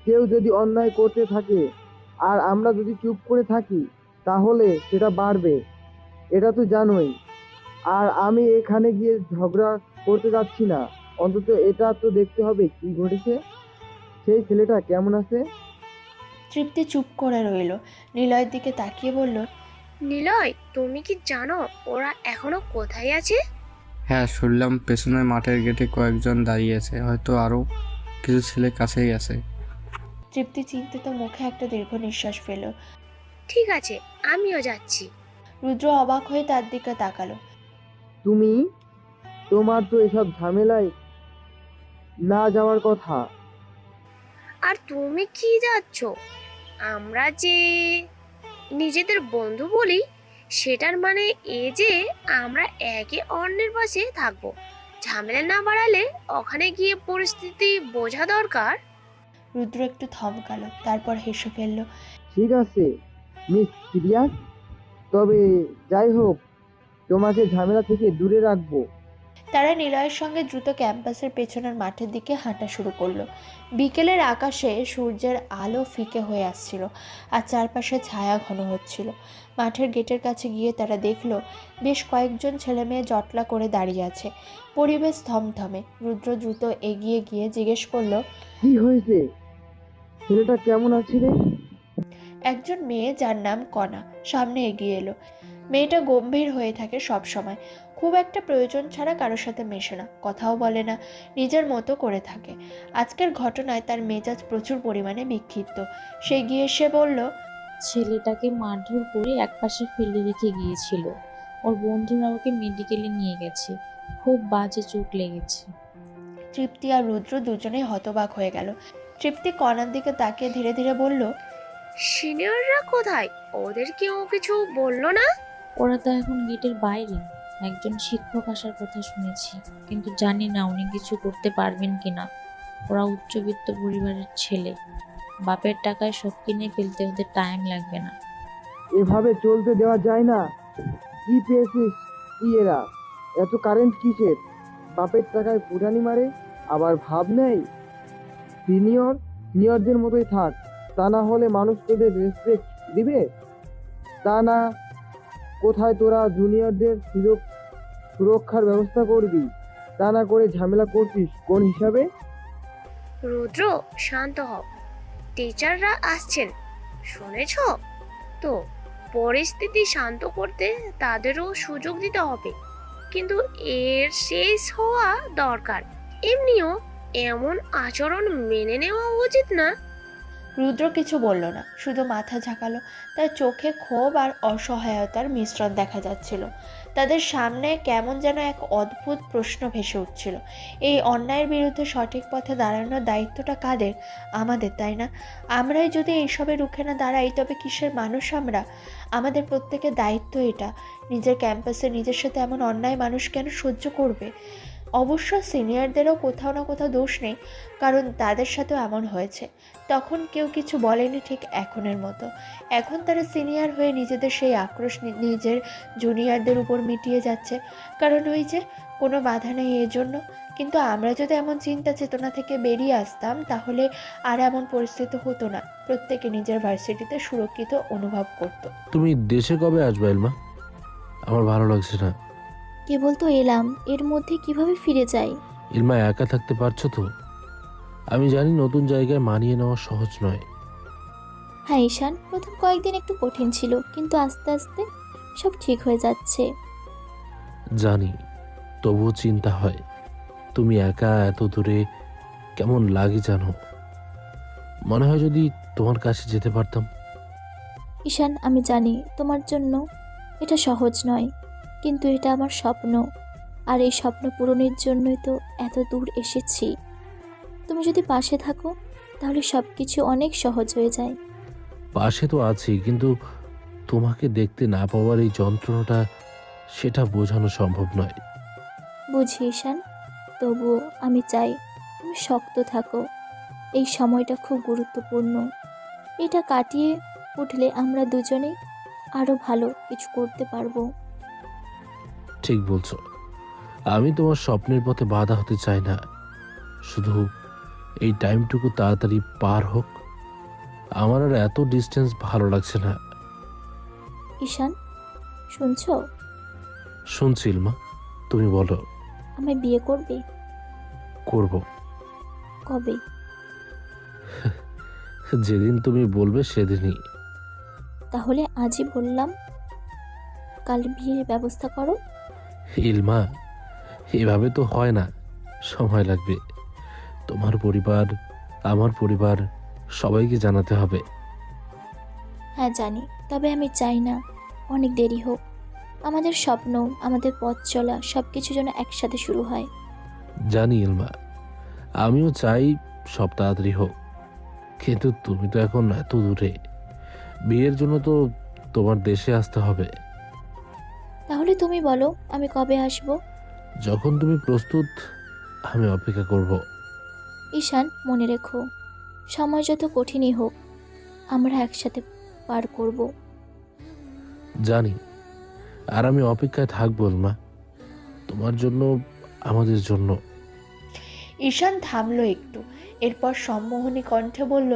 কেউ যদি অন্যায় করতে থাকে আর আমরা যদি চুপ করে থাকি তাহলে সেটা বাড়বে, এটা তো জানোই। আর আমি এখানে গিয়ে ঝগড়া করতে যাচ্ছি না, অন্তত এটা তো দেখতে হবে কি ঘটেছে, সেই ছেলেটা কেমন আছে। তৃপ্তি চুপ করে রইল। নিলয়ের দিকে তাকিয়ে বলল, নিলয়, তুমি কি জানো ওরা এখনো কোথায় আছে? হ্যাঁ, শুনলাম পেছনের মাঠের গেটে কয়েকজন দাঁড়িয়ে আছে, হয়তো আরও কিছু ছেলে কাছেই আছে। তৃপ্তি চিন্তিত মুখে একটা দীর্ঘ নিঃশ্বাস ফেল। ঠিক আছে, আমিও যাচ্ছি। রুদ্র অবাক হয়ে তার দিকে তাকালো। তুমি, তোমার তো এসব ঝামেলায় না যাওয়ার কথা। আর তুমি কি যাচ্ছ? আমরা যে নিজেদের বন্ধু বলি, সেটার মানে এ যে আমরা একে অন্যের পাশে থাকবো। ঝামেলা না বাড়ালে ওখানে গিয়ে পরিস্থিতি বোঝা দরকার। রুদ্র একটু থমকালো, তারপর হেসে ফেলল। ঠিক আছে মিস সিরিয়াস, তবে যাই হোক তোমাকে ঝামেলা থেকে দূরে রাখবো। তারা নিলয়ের সঙ্গে দ্রুত ক্যাম্পাসের পেছনের মাঠের দিকে হাঁটা শুরু করলো। বিকেলের আকাশে সূর্যের আলো ফিকে হয়ে আসছিল আর চারপাশে ছায়া ঘন হচ্ছিল। মাঠের গেটের কাছে গিয়ে তারা দেখলো বেশ কয়েকজন ছেলে মেয়ে জটলা করে দাঁড়িয়ে আছে। পরিবেশ থমথমে। রুদ্র দ্রুত এগিয়ে গিয়ে জিজ্ঞেস করলো, কি হয়েছে? ছেলেটা কেমন আছে রে? একজন মেয়ে যার নাম কণা সামনে এগিয়ে এলো। মেয়েটা গম্ভীর হয়ে থাকে সব সময়, খুব একটা প্রয়োজন ছাড়া কারোর সাথে মেশে না, কথাও বলে না, নিজের মতো করে থাকে। আজকের ঘটনায় তার মেজাজ প্রচুর পরিমাণে বিক্ষিপ্ত। সে গিয়ে এসে বলল, ছেলেটাকে মারধর করে একপাশে ফেলে রেখে গিয়েছিল। ওর বন্ধুরা ওকে মেডিকেলে নিয়ে গেছে, খুব বাজে চোট লেগেছে। তৃপ্তি আর রুদ্র দুজনেই হতবাক হয়ে গেল। তৃপ্তি কণার দিকে তাকিয়ে ধীরে ধীরে বলল, সিনিয়ররা কোথায়? ওদের কেউ কিছু বললো না? ওরা তো এখন গেটের বাইরে। একজন শিক্ষক আসার কথা শুনেছি, কিন্তু জানি না উনি কিছু করতে পারবেন কিনা। ওরা উচ্চবিত্ত পরিবারের ছেলে, বাপের টাকায় সব কিনে ফেলতে ওদের টাইম লাগবে না। এভাবে চলতে দেওয়া যায় না। কি পেয়েছিস কি এরা? এত কারেন্ট কিসের? বাপের টাকায় ফুটানি মারে, আবার ভাব নেই। সিনিয়রদের মতোই থাক, তা না হলে মানুষ তোদের রেসপেক্ট দিবে। তা না কোথায় তোরা জুনিয়রদের সুরক্ষার ব্যবস্থা করবি, তা না করে ঝামেলা করছিস কোন হিসাবে? রুদ্র, শান্ত হও। টিচাররা আসছেন, শুনেছ তো? পরিস্থিতি শান্ত করতে তাদেরও সুযোগ দিতে হবে, কিন্তু এর শেষ হওয়া দরকার। এমনিও এমন আচরণ মেনে নেওয়া উচিত না। রুদ্র কিছু বলল না, শুধু মাথা ঝাঁকালো। তার চোখে ক্ষোভ আর অসহায়তার মিশ্রণ দেখা যাচ্ছিল। তাদের সামনে কেমন যেন এক অদ্ভুত প্রশ্ন ভেসে উঠছিল। এই অন্যায়ের বিরুদ্ধে সঠিক পথে দাঁড়ানোর দায়িত্বটা কাদের? আমাদের, তাই না? আমরাই যদি এইসবে রুখে না দাঁড়াই, তবে কিসের মানুষ আমরা? আমাদের প্রত্যেকের দায়িত্ব এটা। নিজের ক্যাম্পাসে নিজের সাথে এমন অন্যায় মানুষ কেন সহ্য করবে? অবশ্য সিনিয়রদেরও কোথাও না কোথাও দোষ নেই, কারণ তাদের সাথেও এমন হয়েছে। তখন কেউ কিছু বলেনি ঠিক এখনের মতো। এখন তারা সিনিয়র হয়ে নিজেদের সেই আক্রোশ নিজের জুনিয়রদের উপর মিটিয়ে যাচ্ছে, কারণ ওই যে কোনো বাধা নেই এর জন্য। কিন্তু আমরা যদি এমন চিন্তা চেতনা থেকে বেরিয়ে আসতাম, তাহলে আর এমন পরিস্থিতি হতো না। প্রত্যেকে নিজের ভার্সিটিতে সুরক্ষিত অনুভব করত। তুমি দেশে কবে আসবে এলমা? আমার ভালো লাগছে না। কেবল তো এলাম, এর মধ্যে কিভাবে ফিরে যাই? এলমা, একা থাকতে পারছো তো? আমি জানি নতুন জায়গায় মানিয়ে নেওয়া সহজ নয়। হ্যাঁ ঈশান, প্রথম কয়েকদিন একটু কঠিন ছিল, কিন্তু আস্তে আস্তে সব ঠিক হয়ে যাচ্ছে। জানি, তবুও চিন্তা হয়। তুমি একা এত দূরে কেমন লাগে জানো? মনে হয় যদি তোমার কাছে যেতে পারতাম। ঈশান, আমি জানি তোমার জন্য এটা সহজ নয়, কিন্তু এটা আমার স্বপ্ন, আর এই স্বপ্ন পূরণের জন্যই তো এত দূর এসেছি। তুমি যদি পাশে থাকো, তাহলে সব কিছু অনেক সহজ হয়ে যায়। পাশে তো আছি, কিন্তু তোমাকে দেখতে না পাওয়ার এই যন্ত্রণাটা, সেটা বোঝানো সম্ভব নয়। বুঝি ঈশান, তবুও আমি চাই তুমি শক্ত থাকো। এই সময়টা খুব গুরুত্বপূর্ণ। এটা কাটিয়ে উঠলে আমরা দুজনেই আরও ভালো কিছু করতে পারবো। ঠিক বলছো। আমি তোমার স্বপ্নের পথে বাধা হতে চাই না, শুধু এই টাইমটুকু তাড়াতাড়ি পার হোক। আমার আর এত ডিস্টেন্স ভালো লাগছে না। ঈশান, শুনছো? শুনছি ইলমা, তুমি বলো। আমায় বিয়ে করবে? করব। কবে? যেদিন তুমি বলবে সেদিনই। তাহলে আজই বললাম, কাল বিয়ের ব্যবস্থা করো। ইলমা, এভাবে তো হয় না, সময় লাগবে। তোমার পরিবার, আমার পরিবার, সবাইকে জানাতে হবে। হ্যাঁ জানি, তবে আমি চাই না অনেক দেরি হোক। আমাদের স্বপ্ন, আমাদের পথ চলা সব কিছু যেন একসাথে শুরু হয়। জানি ইলমা, আমিও চাই সব তাড়াতাড়ি হোক, কিন্তু তুমি তো এখন এত দূরে। বিয়ের জন্য তো তোমার দেশে আসতে হবে। তাহলে তুমি বলো আমি কবে আসব? যখন তুমি প্রস্তুত আমি অপেক্ষা করব। ঈশান, মনে রেখো, সময় যত কঠিনই হোক আমরা একসাথে পার করব। জানি, আর আমি অপেক্ষায় থাকবো মা, তোমার জন্য, আমাদের জন্য। ঈশান থামলো একটু, এরপর সম্মোহনী কণ্ঠে বলল,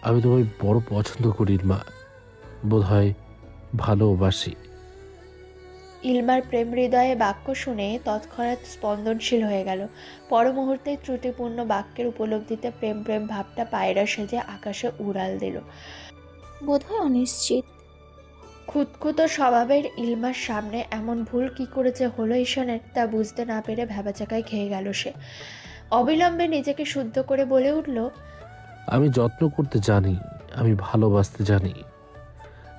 আমি তোমায় বড় পছন্দ করি মা, বোধ হয় ভালোবাসি। ইলমার প্রেম হৃদয়ে বাক্য শুনে তৎক্ষণাৎ স্পন্দনশীল হয়ে গেল। পর মুহূর্তে ত্রুটিপূর্ণ বাক্যের উপলব্ধিতে প্রেম প্রেম ভাবটা পায়রা সেজে আকাশে উড়াল দিল। বোধহয় অনিশ্চিত। খুঁতখুঁতো স্বভাবের ইলমার সামনে এমন ভুল কি করে যে হলো ঈশানের, তা বুঝতে না পেরে ভ্যাবাচাকায় খেয়ে গেল সে। অবিলম্বে নিজেকে শুদ্ধ করে বলে উঠল, আমি যত্ন করতে জানি, আমি ভালোবাসতে জানি,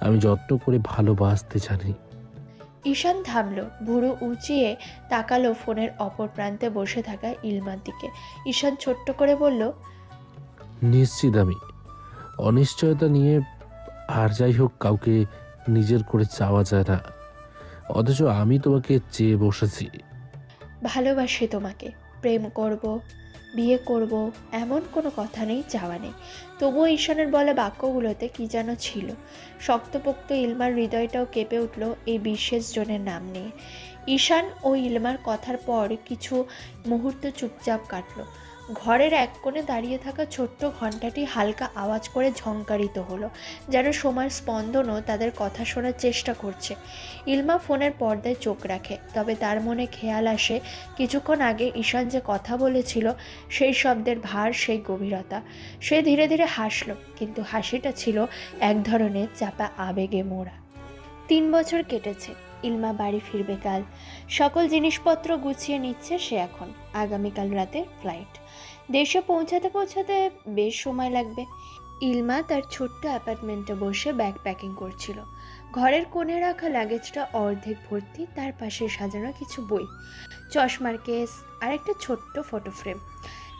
আমি যত্ন করে ভালোবাসতে জানি। ঈশান থামলো, ভুরু উঁচিয়ে তাকালো ফোনের অপর প্রান্তে বসে থাকা ইলমার দিকে। ঈশান ছোট্ট করে বলল, নিশ্চিত আমি। অনিশ্চয়তা নিয়ে আর যাই হোক কাউকে নিজের করে চাওয়া যায় না, অথচ আমি তোমাকে চেয়ে বসেছি। ভালোবাসি তোমাকে, প্রেম করব, বিয়ে করব, এমন কোনো কথা নেই, চাওয়া নেই। তবুও ঈশানের বলা বাক্যগুলোতে কি যেন ছিল। শক্তপোক্ত ইলমার হৃদয়টাও কেঁপে উঠল এই বিশেষ জনের নাম নিয়ে। ঈশান ও ইলমার কথার পর কিছু মুহূর্ত চুপচাপ কাটলো। ঘরের এক কোণে দাঁড়িয়ে থাকা ছোট্ট ঘণ্টাটি হালকা আওয়াজ করে ঝংকারিত হলো, যেন সময়ের স্পন্দনও তাদের কথা শোনার চেষ্টা করছে। ইলমা ফোনের পর্দায় চোখ রাখে, তবে তার মনে খেয়াল আসে কিছুক্ষণ আগে ঈশান যে কথা বলেছিল সেই শব্দের ভার, সেই গভীরতা। সে ধীরে ধীরে হাসলো, কিন্তু হাসিটা ছিল এক ধরনের চাপা আবেগে মোড়া। 3 বছর কেটেছে। ইলমা বাড়ি ফিরবে কাল। সকল জিনিসপত্র গুছিয়ে নিচ্ছে সে এখন। আগামীকাল রাতে ফ্লাইট। দেশে পৌঁছাতে পৌঁছাতে বেশ সময় লাগবে। ইলমা তার ছোট্ট অ্যাপার্টমেন্টে বসে ব্যাগ প্যাকিং করছিল। ঘরের কোণে রাখা লাগেজটা অর্ধেক ভর্তি, তার পাশে সাজানো কিছু বই, চশমার কেস আর একটা ছোট্ট ফটো ফ্রেম।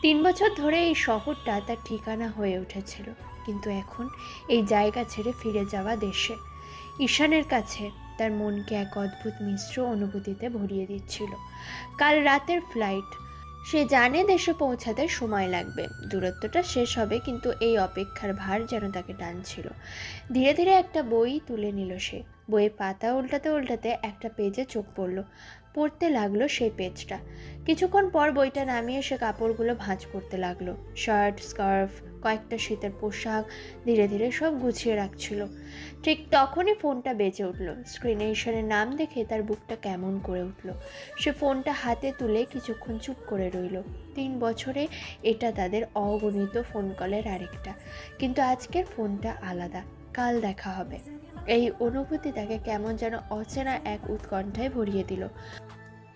3 বছর ধরে এই শহরটা তার ঠিকানা হয়ে উঠেছিল, কিন্তু এখন এই জায়গা ছেড়ে ফিরে যাওয়া দেশে ঈশানের কাছে তার মনকে এক অদ্ভুত মিশ্র অনুভূতিতে ভরিয়ে দিচ্ছিল। কাল রাতের ফ্লাইট, সে জানে দেশে পৌঁছাতে সময় লাগবে, দূরত্বটা শেষ হবে, কিন্তু এই অপেক্ষার ভার যেন তাকে টানছিল। ধীরে ধীরে একটা বই তুলে নিল সে। বইয়ের পাতা উল্টাতে উল্টাতে একটা পেজে চোখ পড়ল। পড়তে লাগলো সেই পেজটা। কিছুক্ষণ পর বইটা নামিয়ে সে কাপড়গুলো ভাঁজ করতে লাগলো। শার্ট, স্কার্ফ, কয়েকটা শীতের পোশাক ধীরে ধীরে সব গুছিয়ে রাখছিল। ঠিক তখনই ফোনটা বেজে উঠল। স্ক্রিনে ঈশানের নাম দেখে তার বুকটা কেমন করে উঠল। সে ফোনটা হাতে তুলে কিছুক্ষণ চুপ করে রইল। 3 বছরে এটা তাদের অগণিত ফোন কলের আরেকটা, কিন্তু আজকের ফোনটা আলাদা। কাল দেখা হবে, এই অনুভূতি তাকে কেমন যেন অচেনা এক উৎকণ্ঠায় ভরিয়ে দিল।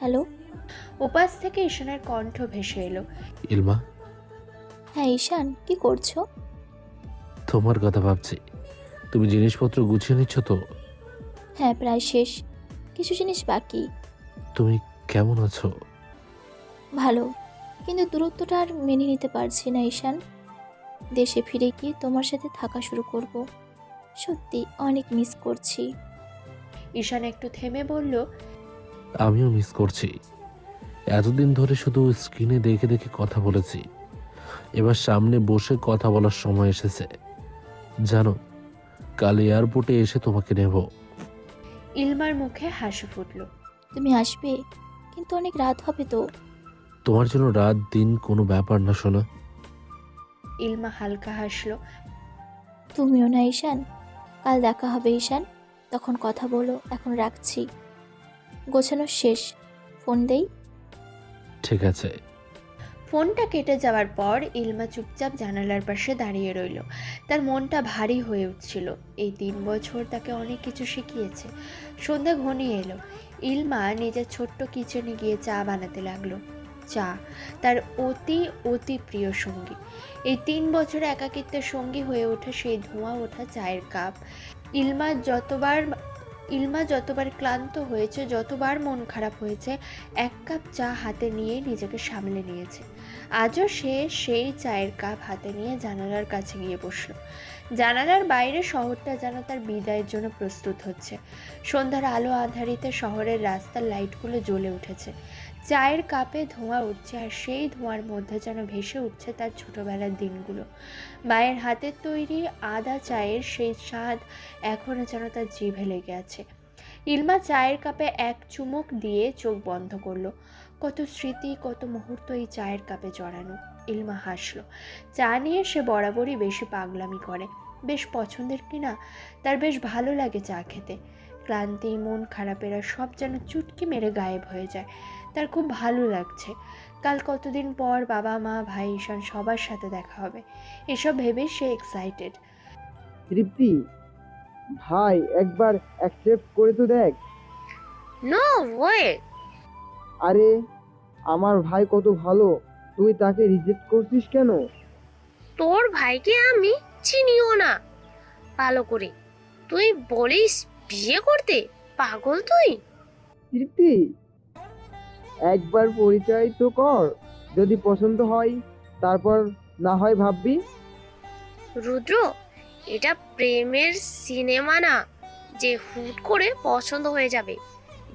হ্যালো। উপাস থেকে ঈশানের কণ্ঠ ভেসে এলো, ইলমা, হ্যাঁ ঈশান, কি করছো? তোমার কথা ভাবছি। তুমি জিনিসপত্র গুছিয়ে নিচ্ছ তো? হ্যাঁ, প্রায় শেষ, কিছু জিনিস বাকি। তুমি কেমন আছো? ভালো, কিন্তু দূরত্বটা আর মেনে নিতে পারছি না ঈশান। দেশে ফিরে গিয়ে তোমার সাথে থাকা শুরু করব। সত্যি অনেক মিস করছি। ঈশান একটু থেমে বলল, আমিও মিস করছি। এতদিন ধরে শুধু স্ক্রিনে দেখে দেখে কথা বলেছি, এবার সামনে বসে কথা বলার সময় এসেছে। জানো, কাল এয়ারপোর্টে এসে তোমাকে নেব। ইলমার মুখে হাসি ফুটল। তুমি আসবে, কিন্তু অনেক রাত হবে তো। তোমার জন্য রাত দিন কোনো ব্যাপার না শোনা। ইলমা হালকা হাসলো। তুমিও না ঈশান। কাল দেখা হবে ঈশান, তখন কথা বলো। এখন রাখছি, গোছানো শেষ। ফোন দেই? ঠিক আছে। ফোনটা কেটে যাওয়ার পর ইলমা চুপচাপ জানালার পাশে দাঁড়িয়ে রইল। তার মনটা ভারী হয়ে উঠছিল। এই 3 বছর তাকে অনেক কিছু শিখিয়েছে। সন্ধ্যা ঘনিয়ে এলো। ইলমা নিজের ছোট্ট কিচেনে গিয়ে চা বানাতে লাগলো। চা তার অতি অতি প্রিয় সঙ্গী। এই 3 বছর একাকিত্বের সঙ্গী হয়ে ওঠা সেই ধোঁয়া ওঠা চায়ের কাপ। ইলমা যতবার ইলমা যতবার ক্লান্ত হয়েছে, যতবার মন খারাপ হয়েছে, এক কাপ চা হাতে নিয়ে নিজেকে সামলে নিয়েছে। আজও সে সেই চায়ের কাপ হাতে নিয়ে জানালার কাছে গিয়ে বসল। জানালার বাইরে শহরটা যেন তার বিদায়ের জন্য প্রস্তুত হচ্ছে। সন্ধ্যার আলো আঁধারিতে শহরের রাস্তার লাইটগুলো জ্বলে উঠেছে। চায়ের কাপে ধোঁয়া উঠছে, আর সেই ধোঁয়ার মধ্যে যেন ভেসে উঠছে তার ছোটবেলার দিনগুলো। মায়ের হাতের তৈরি আদা চায়ের সেই স্বাদ এখনও যেন তার জিভে লেগে আছে। ইলমা চায়ের কাপে এক চুমুক দিয়ে চোখ বন্ধ করলো। কত স্মৃতি, কত মুহূর্ত এই চায়ের কাপে জড়ানো। ইলমা হাসলো। চা নিয়ে সে বরাবরই বেশি পাগলামি করে। বেশ পছন্দের কিনা, তার বেশ ভালো লাগে চা খেতে। ক্লান্তি, মন খারাপেরা সব যেন চুটকি মেরে গায়েব হয়ে যায়। তার খুব ভালো লাগছে। কাল কতদিন পর বাবা, মা, ভাই, ঈশান সবার সাথে দেখা হবে। এসব ভেবে সে এক্সাইটেড। তৃপ্তি, ভাই একবার অ্যাকসেপ্ট করে তো দেখ। No way. আরে আমার ভাই কত ভালো, তুই তাকে রিজেক্ট করছিস কেন? তোর ভাইকে আমি চিনিও না ভালো করে, তুই বলিস বিয়ে করতে? পাগল তুই? তৃপ্তি, একবার পরিচয় তো কর, যদি পছন্দ হয় তারপর না হয় ভাববি। রুদ্র, এটা প্রেমের সিনেমা না যে হুট করে পছন্দ হয়ে যাবে।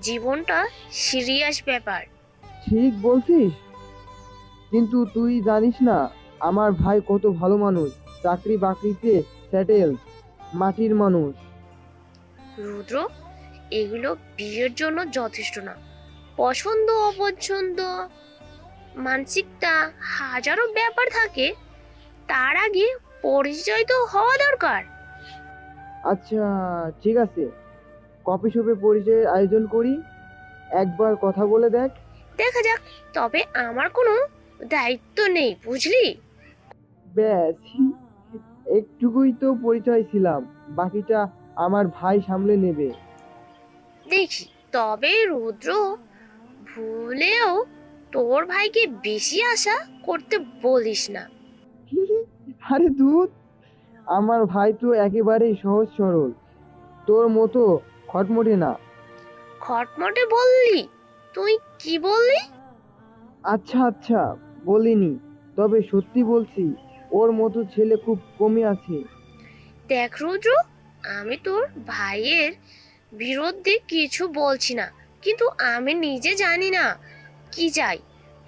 জীবনটা সিরিয়াস ব্যাপার। ঠিক বলছিস, কিন্তু তুই জানিস না আমার ভাই কত ভালো মানুষ, চাকরি বাকরিতে সেটেল, মাটির মানুষ। রুদ্র, এগুলো বিয়ের জন্য যথেষ্ট না। পছন্দ অপছন্দ, মানসিকতা, হাজারো ব্যাপার থাকে। তার আগে পরিচয় তো হওয়া দরকার। আচ্ছা ঠিক আছে, কফি শপে পরিচয়ের আয়োজন করি, একবার কথা বলে দেখ। দেখা যাক, তবে আমার কোনো দায়িত্ব নেই, বুঝলি? ব্যাস, একটুকুই তো পরিচয় ছিলাম, বাকিটা আমার ভাই সামলে নেবে। দেখি, তবে রুদ্র, ভুলেও তোর ভাইকে বেশি আশা করতে বলিস না। আরে দুধ, আমার ভাই তো একেবারেই সহজ সরল, তোর মতো খটমটে না। খটমটে বললি? তুই কি বললি? আচ্ছা আচ্ছা, বলিনি, তবে সত্যি বলছি, ওর মতো ছেলে খুব কমই আছে। দেখ রুদ্র, আমি তোর ভাইয়ের বিরুদ্ধে কিছু বলছি না, কিন্তু আমি নিজে জানি না কি চাই।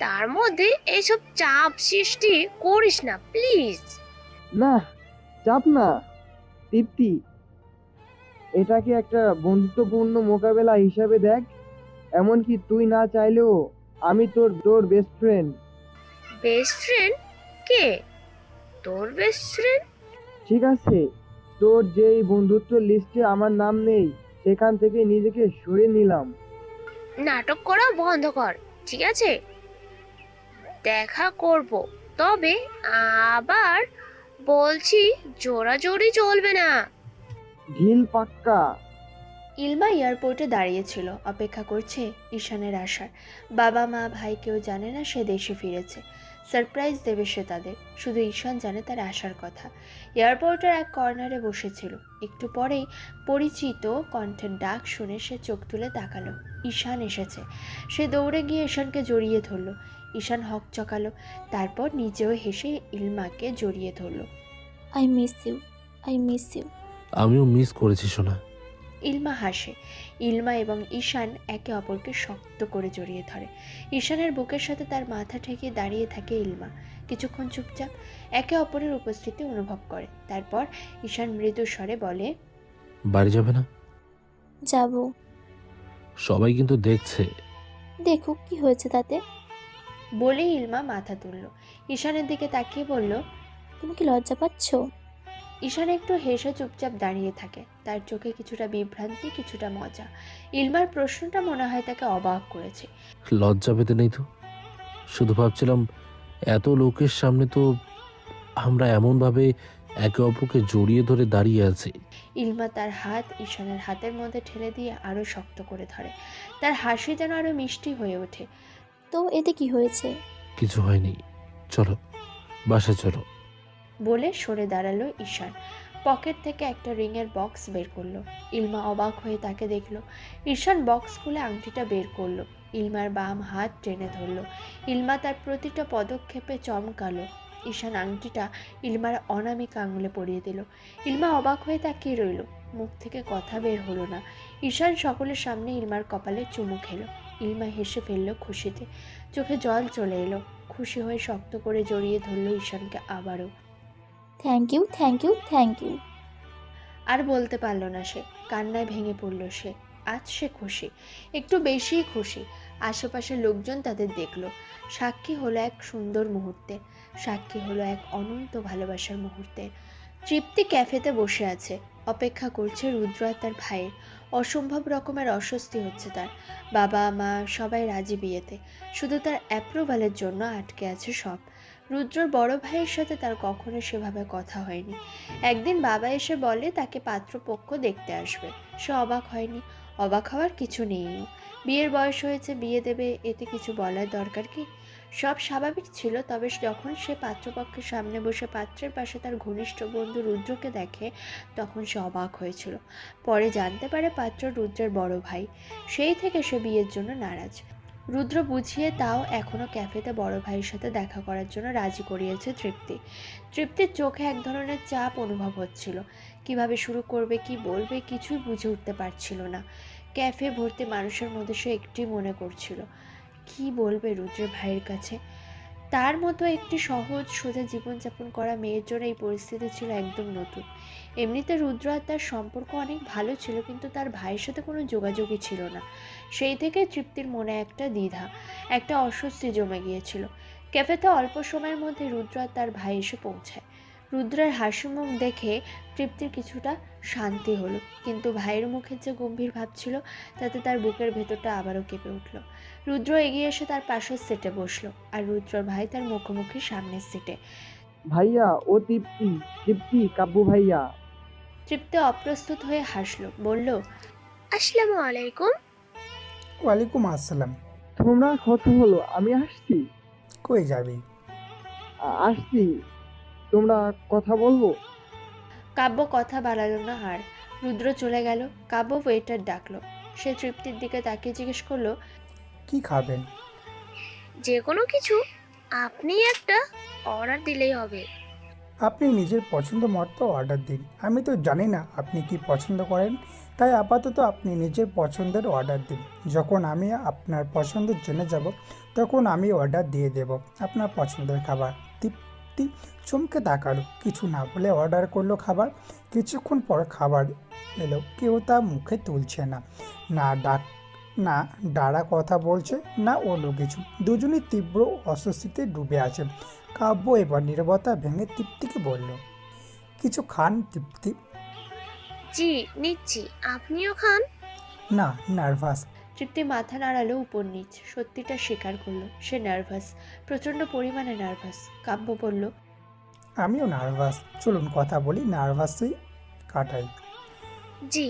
তার মধ্যে এসব চাপ সৃষ্টি করিস না প্লিজ। না, চাপ না তৃপ্তি, এটাকে একটা বন্ধুত্বপূর্ণ মোকাবেলা হিসাবে দেখ। এমনকি তুই না চাইলেও আমি তোর তোর বেস্ট ফ্রেন্ড। Best friend? কে তোর বেস্ট ফ্রেন্ড? ঠিক আছে, তোর যেই বন্ধুত্ব লিস্টে আমার নাম নেই সেখান থেকে নিজেকে সরিয়ে নিলাম। নাটক করা বন্ধ কর, ঠিক আছে? দেখা করব, তবে আবার বলছি জোরাজোরি চলবে না। ঢিল পাক্কা। ইলমা এয়ারপোর্টে দাঁড়িয়েছিল, অপেক্ষা করছে ঈশানের আসার। বাবা, মা, ভাই কেউ জানে না সে দেশে ফিরেছে। সারপ্রাইজ দেবে সে তাদের, শুধু ঈশান জানে তার আসার কথা। এয়ারপোর্টের এক কর্নারে বসেছিল। একটু পরেই পরিচিত কণ্ঠের ডাক শুনে সে চোখ তুলে তাকালো। ঈশান এসেছে। সে দৌড়ে গিয়ে ঈশানকে জড়িয়ে ধরল। ঈশান হক চকালো, তারপর নিজেও হেসে ইলমাকে জড়িয়ে ধরল। I miss you, I miss you. আমিও মিস করেছি সোনা। ইলমা হাসে। ইলমা এবং ঈশান একে অপরকে শক্ত করে জড়িয়ে ধরে। ঈশানের বুকের সাথে তার মাথা ঠেকিয়ে দাঁড়িয়ে থাকে ইলমা। কিছুক্ষণ চুপচাপ একে অপরের উপস্থিতি অনুভব করে। তারপর ঈশান মৃদু স্বরে বলে, বাড়ি যাবে না? যাব। সবাই কিন্তু দেখছে। দেখুক, কি হয়েছে তাতে? বলেই ইলমা মাথা তুলল। ঈশানের দিকে তাকিয়ে বলল, তুমি কি লজ্জা পাচ্ছ? ঈশান একটু হেসে চুপচাপ দাঁড়িয়ে থাকে। তার চোখে কিছুটা বিভ্রান্তি, কিছুটা মজা। ইলমার প্রশ্নটা মনে হয় তাকে অবাক করেছে। লজ্জা পেতে নেই তো, শুধু ভাবছিলাম এত লোকের সামনে তো আমরা এমনভাবে একে অপরকে জড়িয়ে ধরে দাঁড়িয়ে আছি। ইলমা তার হাত ঈশানের হাতের মধ্যে ঠেলে দিয়ে আরো শক্ত করে ধরে। তার হাসি যেন আরো মিষ্টি হয়ে ওঠে। তো এতে কি হয়েছে? কিছু হয়নি, চলো বাসায় চলো। বলে সরে দাঁড়ালো ঈশান। পকেট থেকে একটা রিংয়ের বক্স বের করলো। ইলমা অবাক হয়ে তাকে দেখলো। ঈশান বক্স খুলে আংটিটা বের করলো। ইলমার বাম হাত টেনে ধরলো। ইলমা তার প্রতিটা পদক্ষেপে চমকালো। ঈশান আংটিটা ইলমার অনামিকা আঙুলে পরিয়ে দিল। ইলমা অবাক হয়ে তাকিয়ে রইল। মুখ থেকে কথা বের হলো না। ঈশান সকলের সামনে ইলমার কপালে চুমু খেলো। ইলমা হেসে ফেললো খুশিতে। চোখে জল চলে এলো। খুশি হয়ে শক্ত করে জড়িয়ে ধরলো ঈশানকে আবারও। Thank you, thank you, thank you. আর বলতে পারল না সে। কান্নায় ভেঙে পড়ল সে। আজ সে খুশি, একটু বেশিই খুশি। আশেপাশের লোকজন তাদের দেখলো। সাক্ষী হলো এক সুন্দর মুহূর্তে, সাক্ষী হলো এক অনন্ত ভালোবাসার মুহূর্তে। তৃপ্তি ক্যাফেতে বসে আছে, অপেক্ষা করছে রুদ্র আর তার ভাইয়ের। অসম্ভব রকমের অস্বস্তি হচ্ছে তার। বাবা মা সবাই রাজি বিয়েতে, শুধু তার অ্যাপ্রুভালের জন্য আটকে আছে সব। রুদ্রর বড় ভাইয়ের সাথে তার কখনো সেভাবে কথা হয়নি। একদিন বাবা এসে বলে তাকে পাত্রপক্ষ দেখতে আসবে। সে অবাক হয়নি, অবাক হওয়ার কিছু নেই। বিয়ের বয়স হয়েছে, বিয়ে দেবে, এতে কিছু বলার দরকার কি? সব স্বাভাবিক ছিল। তবে যখন সে পাত্রপক্ষের সামনে বসে পাত্রের পাশে তার ঘনিষ্ঠ বন্ধু রুদ্রকে দেখে, তখন সে অবাক হয়েছিল। পরে জানতে পারে পাত্র রুদ্রের বড় ভাই। সেই থেকে সে বিয়ের জন্য নারাজ। রুদ্র বুঝিয়ে তাও এখনও ক্যাফেতে বড় ভাইয়ের সাথে দেখা করার জন্য রাজি করিয়েছে তৃপ্তি। তৃপ্তির চোখে এক ধরনের চাপ অনুভব হচ্ছিল। কিভাবে শুরু করবে, কি বলবে, কিছুই বুঝে উঠতে পারছিল না। ক্যাফে ভর্তি মানুষের মধ্যে সে একটি মনে করছিল, কি বলবে রুদ্রের ভাইয়ের কাছে। তার মতো একটি সহজ সোজা জীবনযাপন করা মেয়ের জন্য এই পরিস্থিতি ছিল একদম নতুন। এমনিতে রুদ্র আর তার সম্পর্ক অনেক ভালো ছিল, কিন্তু তার ভাইয়ের সাথে কোনো যোগাযোগই ছিল না। সেই থেকে তৃপ্তির মনে একটা দ্বিধা, একটা অস্বস্তি জমে গিয়েছিল। ক্যাফেতে অল্প সময়ের মধ্যে রুদ্র আর তার ভাই এসে পৌঁছায়। রুদ্রের হাসি মুখ দেখে তৃপ্তির কিছুটা শান্তি হলো, কিন্তু ভাইয়ের মুখের যে গম্ভীর ভাব ছিল, তাতে তার বুকের ভেতরটা আবারও কেঁপে উঠল। রুদ্র এগিয়ে এসে তার পাশের সিটে বসলো, আর রুদ্রর ভাই তার মুখোমুখি সামনের সিটে। ভাইয়া, ও তৃপ্তি, তৃপ্তি, কাব্বু ভাইয়া। তৃপ্তি অপ্রস্তুত হয়ে হাসলো, বলল, আসসালামু আলাইকুম। ওয়ালাইকুম আসসালাম। তোমরা কথা হলো, আমি আসছি। কই যাবি? আসছি, তোমরা কথা বলবো। কাব্য কথা বাড়ালো না আর। রুদ্র চলে গেল। কাব্য ওয়েটার ডাকলো। সে তৃপ্তির দিকে তাকিয়ে জিজ্ঞেস করলো, কি খাবেন? যে কোনো কিছু, আপনি একটা অর্ডার দিলেই হবে। আপনি নিজের পছন্দ মতো অর্ডার দিন। আমি তো জানি না আপনি কি পছন্দ করেন, তাই আপাতত আপনি নিজের পছন্দের অর্ডার দিন। যখন আমি আপনার পছন্দ জেনে যাব, তখন আমি অর্ডার দিয়ে দেব আপনার পছন্দের খাবার। তৃপ্তি চমকে তাকালো, কিছু না বলে অর্ডার করলো খাবার। কিছুক্ষণ পর খাবার এলো, কেউ তা মুখে তুলছে না, না ডাড়া কথা বলছে, না অন্য কিছু। দুজনই তীব্র অস্বস্তিতে ডুবে আছে। কাব্য এবার নীরবতা ভেঙে তৃপ্তিকে বলল, কিছু খান তৃপ্তি? জি নিচ্ছি, আপনিও খান। না, নার্ভাস। তৃপ্তি মাথা নাড়ালো উপর নিচ। সত্যিটা স্বীকার করলো, সে নার্ভাস, প্রচণ্ড পরিমাণে নার্ভাস। কাব্য বলল, আমিও নার্ভাস। চলুন কথা বলি, নার্ভাসই কাটাই। জি।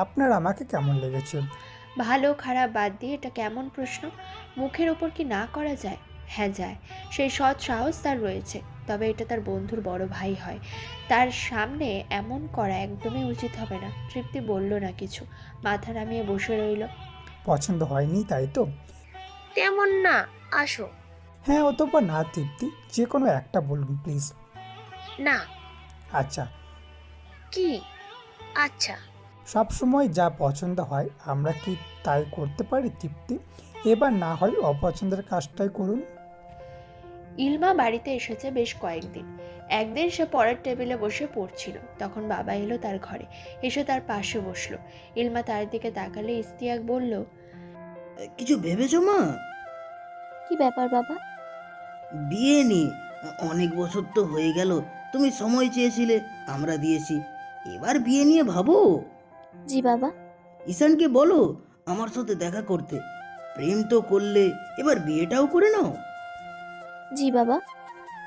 আপনার আমাকে কেমন লেগেছে? ভালো খারাপ বাদ দিয়ে এটা কেমন প্রশ্ন? মুখের ওপর কি না করা যায়? হ্যাঁ যায়। সেই সৎ সাহস তার রয়েছে। তবে এটা তার বন্ধুর বড় ভাই হয়, তার সামনে এমন করা একদমই উচিত হবে না। তৃপ্তি বলল না কিছু, মাথা নামিয়ে বসে রইল। পছন্দ হয়নি তাই তো? তেমন না, আসো। হ্যাঁ অথবা না তৃপ্তি, যে কোনো একটা বলুন প্লিজ। না। আচ্ছা। কি আচ্ছা? সবসময় যা পছন্দ হয় আমরা কি তাই করতে পারি তৃপ্তি? এবার না হয় অপছন্দের কাজটাই করুন। ইলমা বাড়িতে এসেছে বেশ কয়েকদিন। একদিন সে পড়ার টেবিলে বসে পড়ছিল, তখন বাবা এলো তার ঘরে, এসে তার পাশে বসলো। ইলমা তার দিকে তাকালে ইস্তিয়াক বলল, কিছু ভেবেছো মা? কি ব্যাপার বাবা? বিয়ে নিয়ে। অনেক বছর তো হয়ে গেল, তুমি সময় চেয়েছিলে, আমরা দিয়েছি। এবার বিয়ে নিয়ে ভাবো। জি বাবা। ঈশানকে বলো আমার সাথে দেখা করতে। প্রেম তো করলে, এবার বিয়েটাও করে নাও। জি বাবা।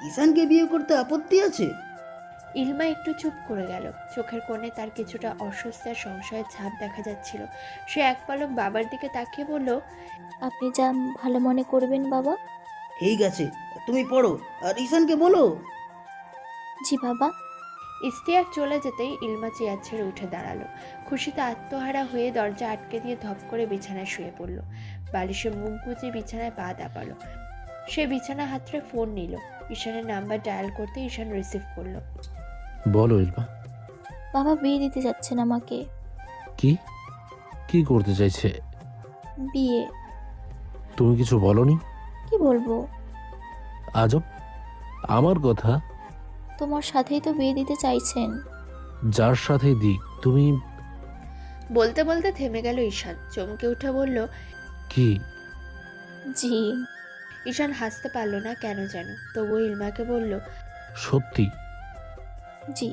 ঈশানকে বিয়ে করতে আপত্তি আছে? ইলমা একটু চুপ করে গেল। চোখের কোণে তার কিছুটা অস্বস্তি আর সংশয়ের ছাপ দেখা যাচ্ছিল। সে এক পলক বাবার দিকে তাকিয়ে বলল, আপনি যা ভালো মনে করবেন বাবা। ঠিক আছে, তুমি পড়ো আর ঈশানকে বলো। জি বাবা। ইশতিয়াক চলে যেতেই ইলমা চেয়ার ছেড়ে উঠে দাঁড়ালো। খুশিতে আত্মহারা হয়ে দরজা আটকে দিয়ে ধপ করে বিছানায় শুয়ে পড়ল। বালিশে মুখ গুজে বিছানায় পা দাপালো। সে বিছানা হাতড়ে ফোন নিল। ঈশানের নাম্বার ডায়াল করতে ঈশান রিসিভ করলো। বলো ইলমা। বাবা বিয়ে দিতে যাচ্ছেন আমাকে। কি কি করতে চাইছে? বিয়ে। তুমি কিছু বলনি? কি বলবো? আজব, আমার কথা। তোমার সাথেই তো বিয়ে দিতে চাইছেন। যার সাথে দিক তুমি। বলতে বলতে থেমে গেল ঈশান। চমকে উঠে বলল, কি? জি। ঈশান হাসতে পারল না কেন যেন, তবুও ইলমাকে বলল, সত্যি? জি।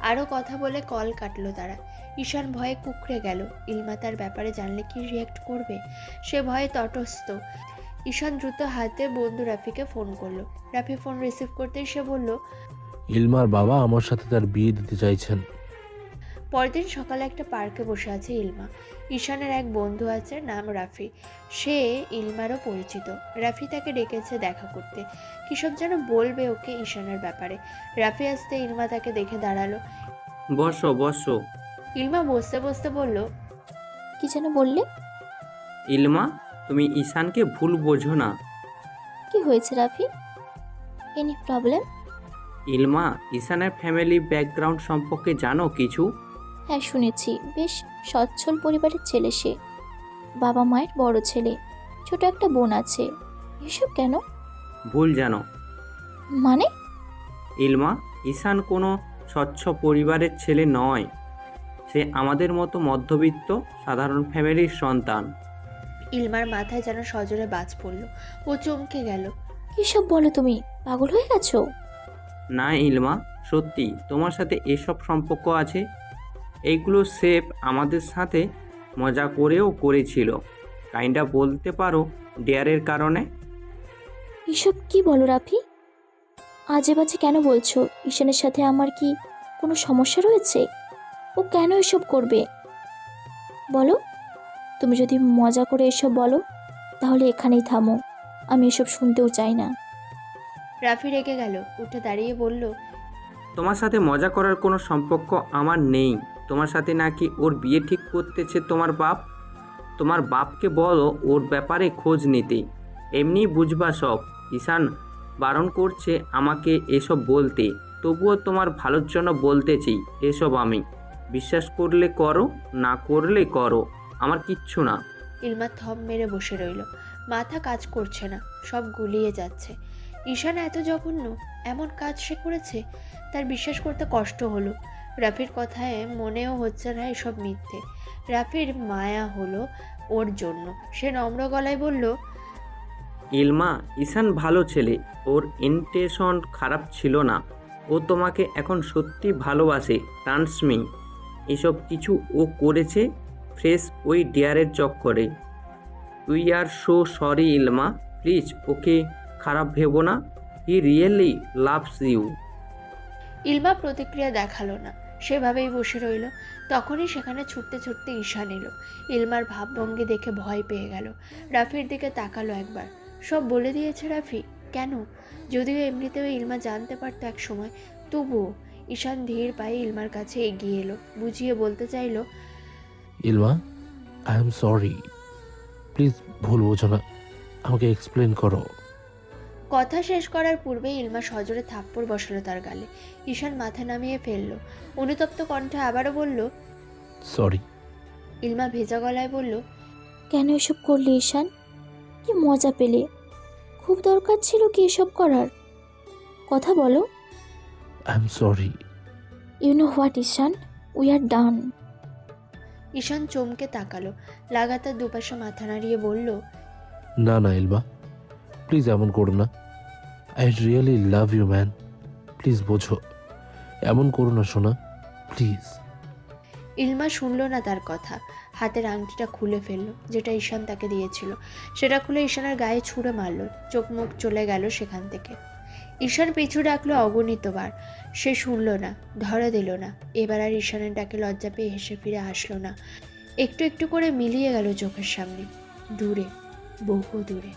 আরও কথা বলে কল কাটলো তারা। ঈশান ভয়ে কুঁকড়ে গেল। ইলমা তার ব্যাপারে জানলে কি রিয়াক্ট করবে, সে ভয়ে তটস্থ। ঈশান দ্রুত হাতে বন্ধু রাফিকে ফোন করলো। রাফি ফোন রিসিভ করতেই সে বলল, ইলমার বাবা আমার সাথে তার বিয়ে দিতে চাইছেন। পরদিন সকালে একটা পার্কে বসে আছে ইলমা। ঈশানের এক বন্ধু আছে, নাম রাফি। সে ইলমারও পরিচিত। রাফি তাকে ডেকেছে দেখা করতে, কিসব যেন বলবে ওকে ঈশানের ব্যাপারে। রাফি আসতে ইলমা তাকে দেখে দাঁড়ালো। বসো বসো। ইলমা বসতে বসতে বলল, কি যেন বললে? ইলমা, তুমি ঈশানকে ভুল বোঝো না। কি হয়েছে রাফি? Any problem? ইলমা, ঈশানের ফ্যামিলি ব্যাকগ্রাউন্ড সম্পর্কে জানো কিছু? হ্যাঁ, শুনেছি। বেশ সচ্ছল পরিবারের ছেলে সে। বাবা মায়ের বড় ছেলে, ছোট একটা বোন আছে। এসব কেন? ভুল জানো। মানে? ইলমা, ঈশান কোনো স্বচ্ছ পরিবারের ছেলে নয়। সে আমাদের মতো মধ্যবিত্ত সাধারণ ফ্যামিলির সন্তান। ইলমার মাথায় যেন সজোরে বাজ পড়ল। ও চমকে গেল। কিসব বলো তুমি? পাগল হয়ে গেছো? না ইলমা, সত্যি তোমার সাথে এসব সম্পর্ক আছে। এইগুলো সেফ আমাদের সাথে মজা করেও করেছিল। কাইন্ডা বলতে পারো ডেয়ারের কারণে। এসব কি বলো রাফি? আজে বাজে কেন বলছো? ঈশানের সাথে আমার কি কোনো সমস্যা রয়েছে? ও কেন এসব করবে? বলো। তুমি যদি মজা করে এসব বলো তাহলে এখানেই থামো। আমি এসব শুনতেও চাই না। রাফি রেগে গেল, উঠে দাঁড়িয়ে বলল, তোমার সাথে মজা করার কোনো সম্পর্ক আমার নেই। তোমার সাথে নাকি ওর বিয়ে ঠিক করতেছে তোমার বাপ। তোমার বাপকে বলো ওর ব্যাপারে খোঁজ নিতে, এমনি বুঝবা সব। ঈশান বারণ করছে আমাকে এসব বলতে, তবুও তোমার ভালোর জন্য বলতেছি এসব। আমি বিশ্বাস করলে করো, না করলে করো, আমার কিচ্ছু না। ইলমা থম মেরে বসে রইল। মাথা কাজ করছে না, সব গুলিয়ে যাচ্ছে। ঈশান এত জঘন্য, এমন কাজ সে করেছে? তার বিশ্বাস করতে কষ্ট হলো। রাফির কথায় মনেও হচ্ছে না এসব মিথ্যে। রাফির মায়া হলো ওর জন্য। সে নম্র গলায় বলল, ইলমা, ঈশান ভালো ছেলে, ওর ইন্টেনশন খারাপ ছিল না। ও তোমাকে এখন সত্যি ভালোবাসে। ট্রান্সমি এসব কিছু ও করেছে ফ্রেশ ওই ডিয়ারের চক্করে। We are so sorry Ilma, please ওকে খারাপ ভেবো না। He really loves you. Ilma প্রতিক্রিয়া দেখালো না, সেভাবেই বসে রইল। তখনই সেখানে ছুটতে ছুটতে ঈশান এলো। ইলমার ভাবভঙ্গি দেখে ভয় পেয়ে গেল। রাফির দিকে তাকালো একবার। সব বলে দিয়েছে রাফি? কেন? যদিও এমনিতেও ইলমা জানতে পারতো এক সময়, তবুও। ঈশান ধীর পায়ে ইলমার কাছে এগিয়ে এলো, বুঝিয়ে বলতে চাইলো, ইলমা, আই এম সরি। প্লিজ ভুল বোঝো না, আমাকে এক্সপ্লেন করো। কথা শেষ করার পূর্বে ইলমা সজোরে থাপ্পড় বসালো তার গালে। ঈশান মাথা নামিয়ে ফেললো। অনুতপ্ত কণ্ঠে আবারও বলল, সরি। ইলমা ভেজা গলায় বলল, কেন এসব করলে ঈশান? কি মজা পেলে? খুব দরকার ছিল কি এসব করার? কথা বলো। I am sorry. You know what Ishaan, we are done. Ishaan চমকে তাকালো, লাগাতার দুপাশে মাথা নাড়িয়ে বলল, না না ইলমা, প্লিজ এমন করো না। I really love you man. Please বোঝো, এমন করো না সোনা, প্লিজ। ইলমা শুনল না তার কথা। হাতের আংটিটা খুলে ফেললো, যেটা ঈশান তাকে দিয়েছিল। সেটা খুলে ঈশানের গায়ে ছুঁড়ে মারল। চোখ মুখ চলে গেল সেখান থেকে। ঈশান পিছু ডাকলো অগণিতবার, সে শুনল না, ধরা দিল না। এবার আর ঈশানের ডাকে লজ্জা পেয়ে হেসে ফিরে হাসলো না। একটু একটু করে মিলিয়ে গেল চোখের সামনে, দূরে, বহু দূরে।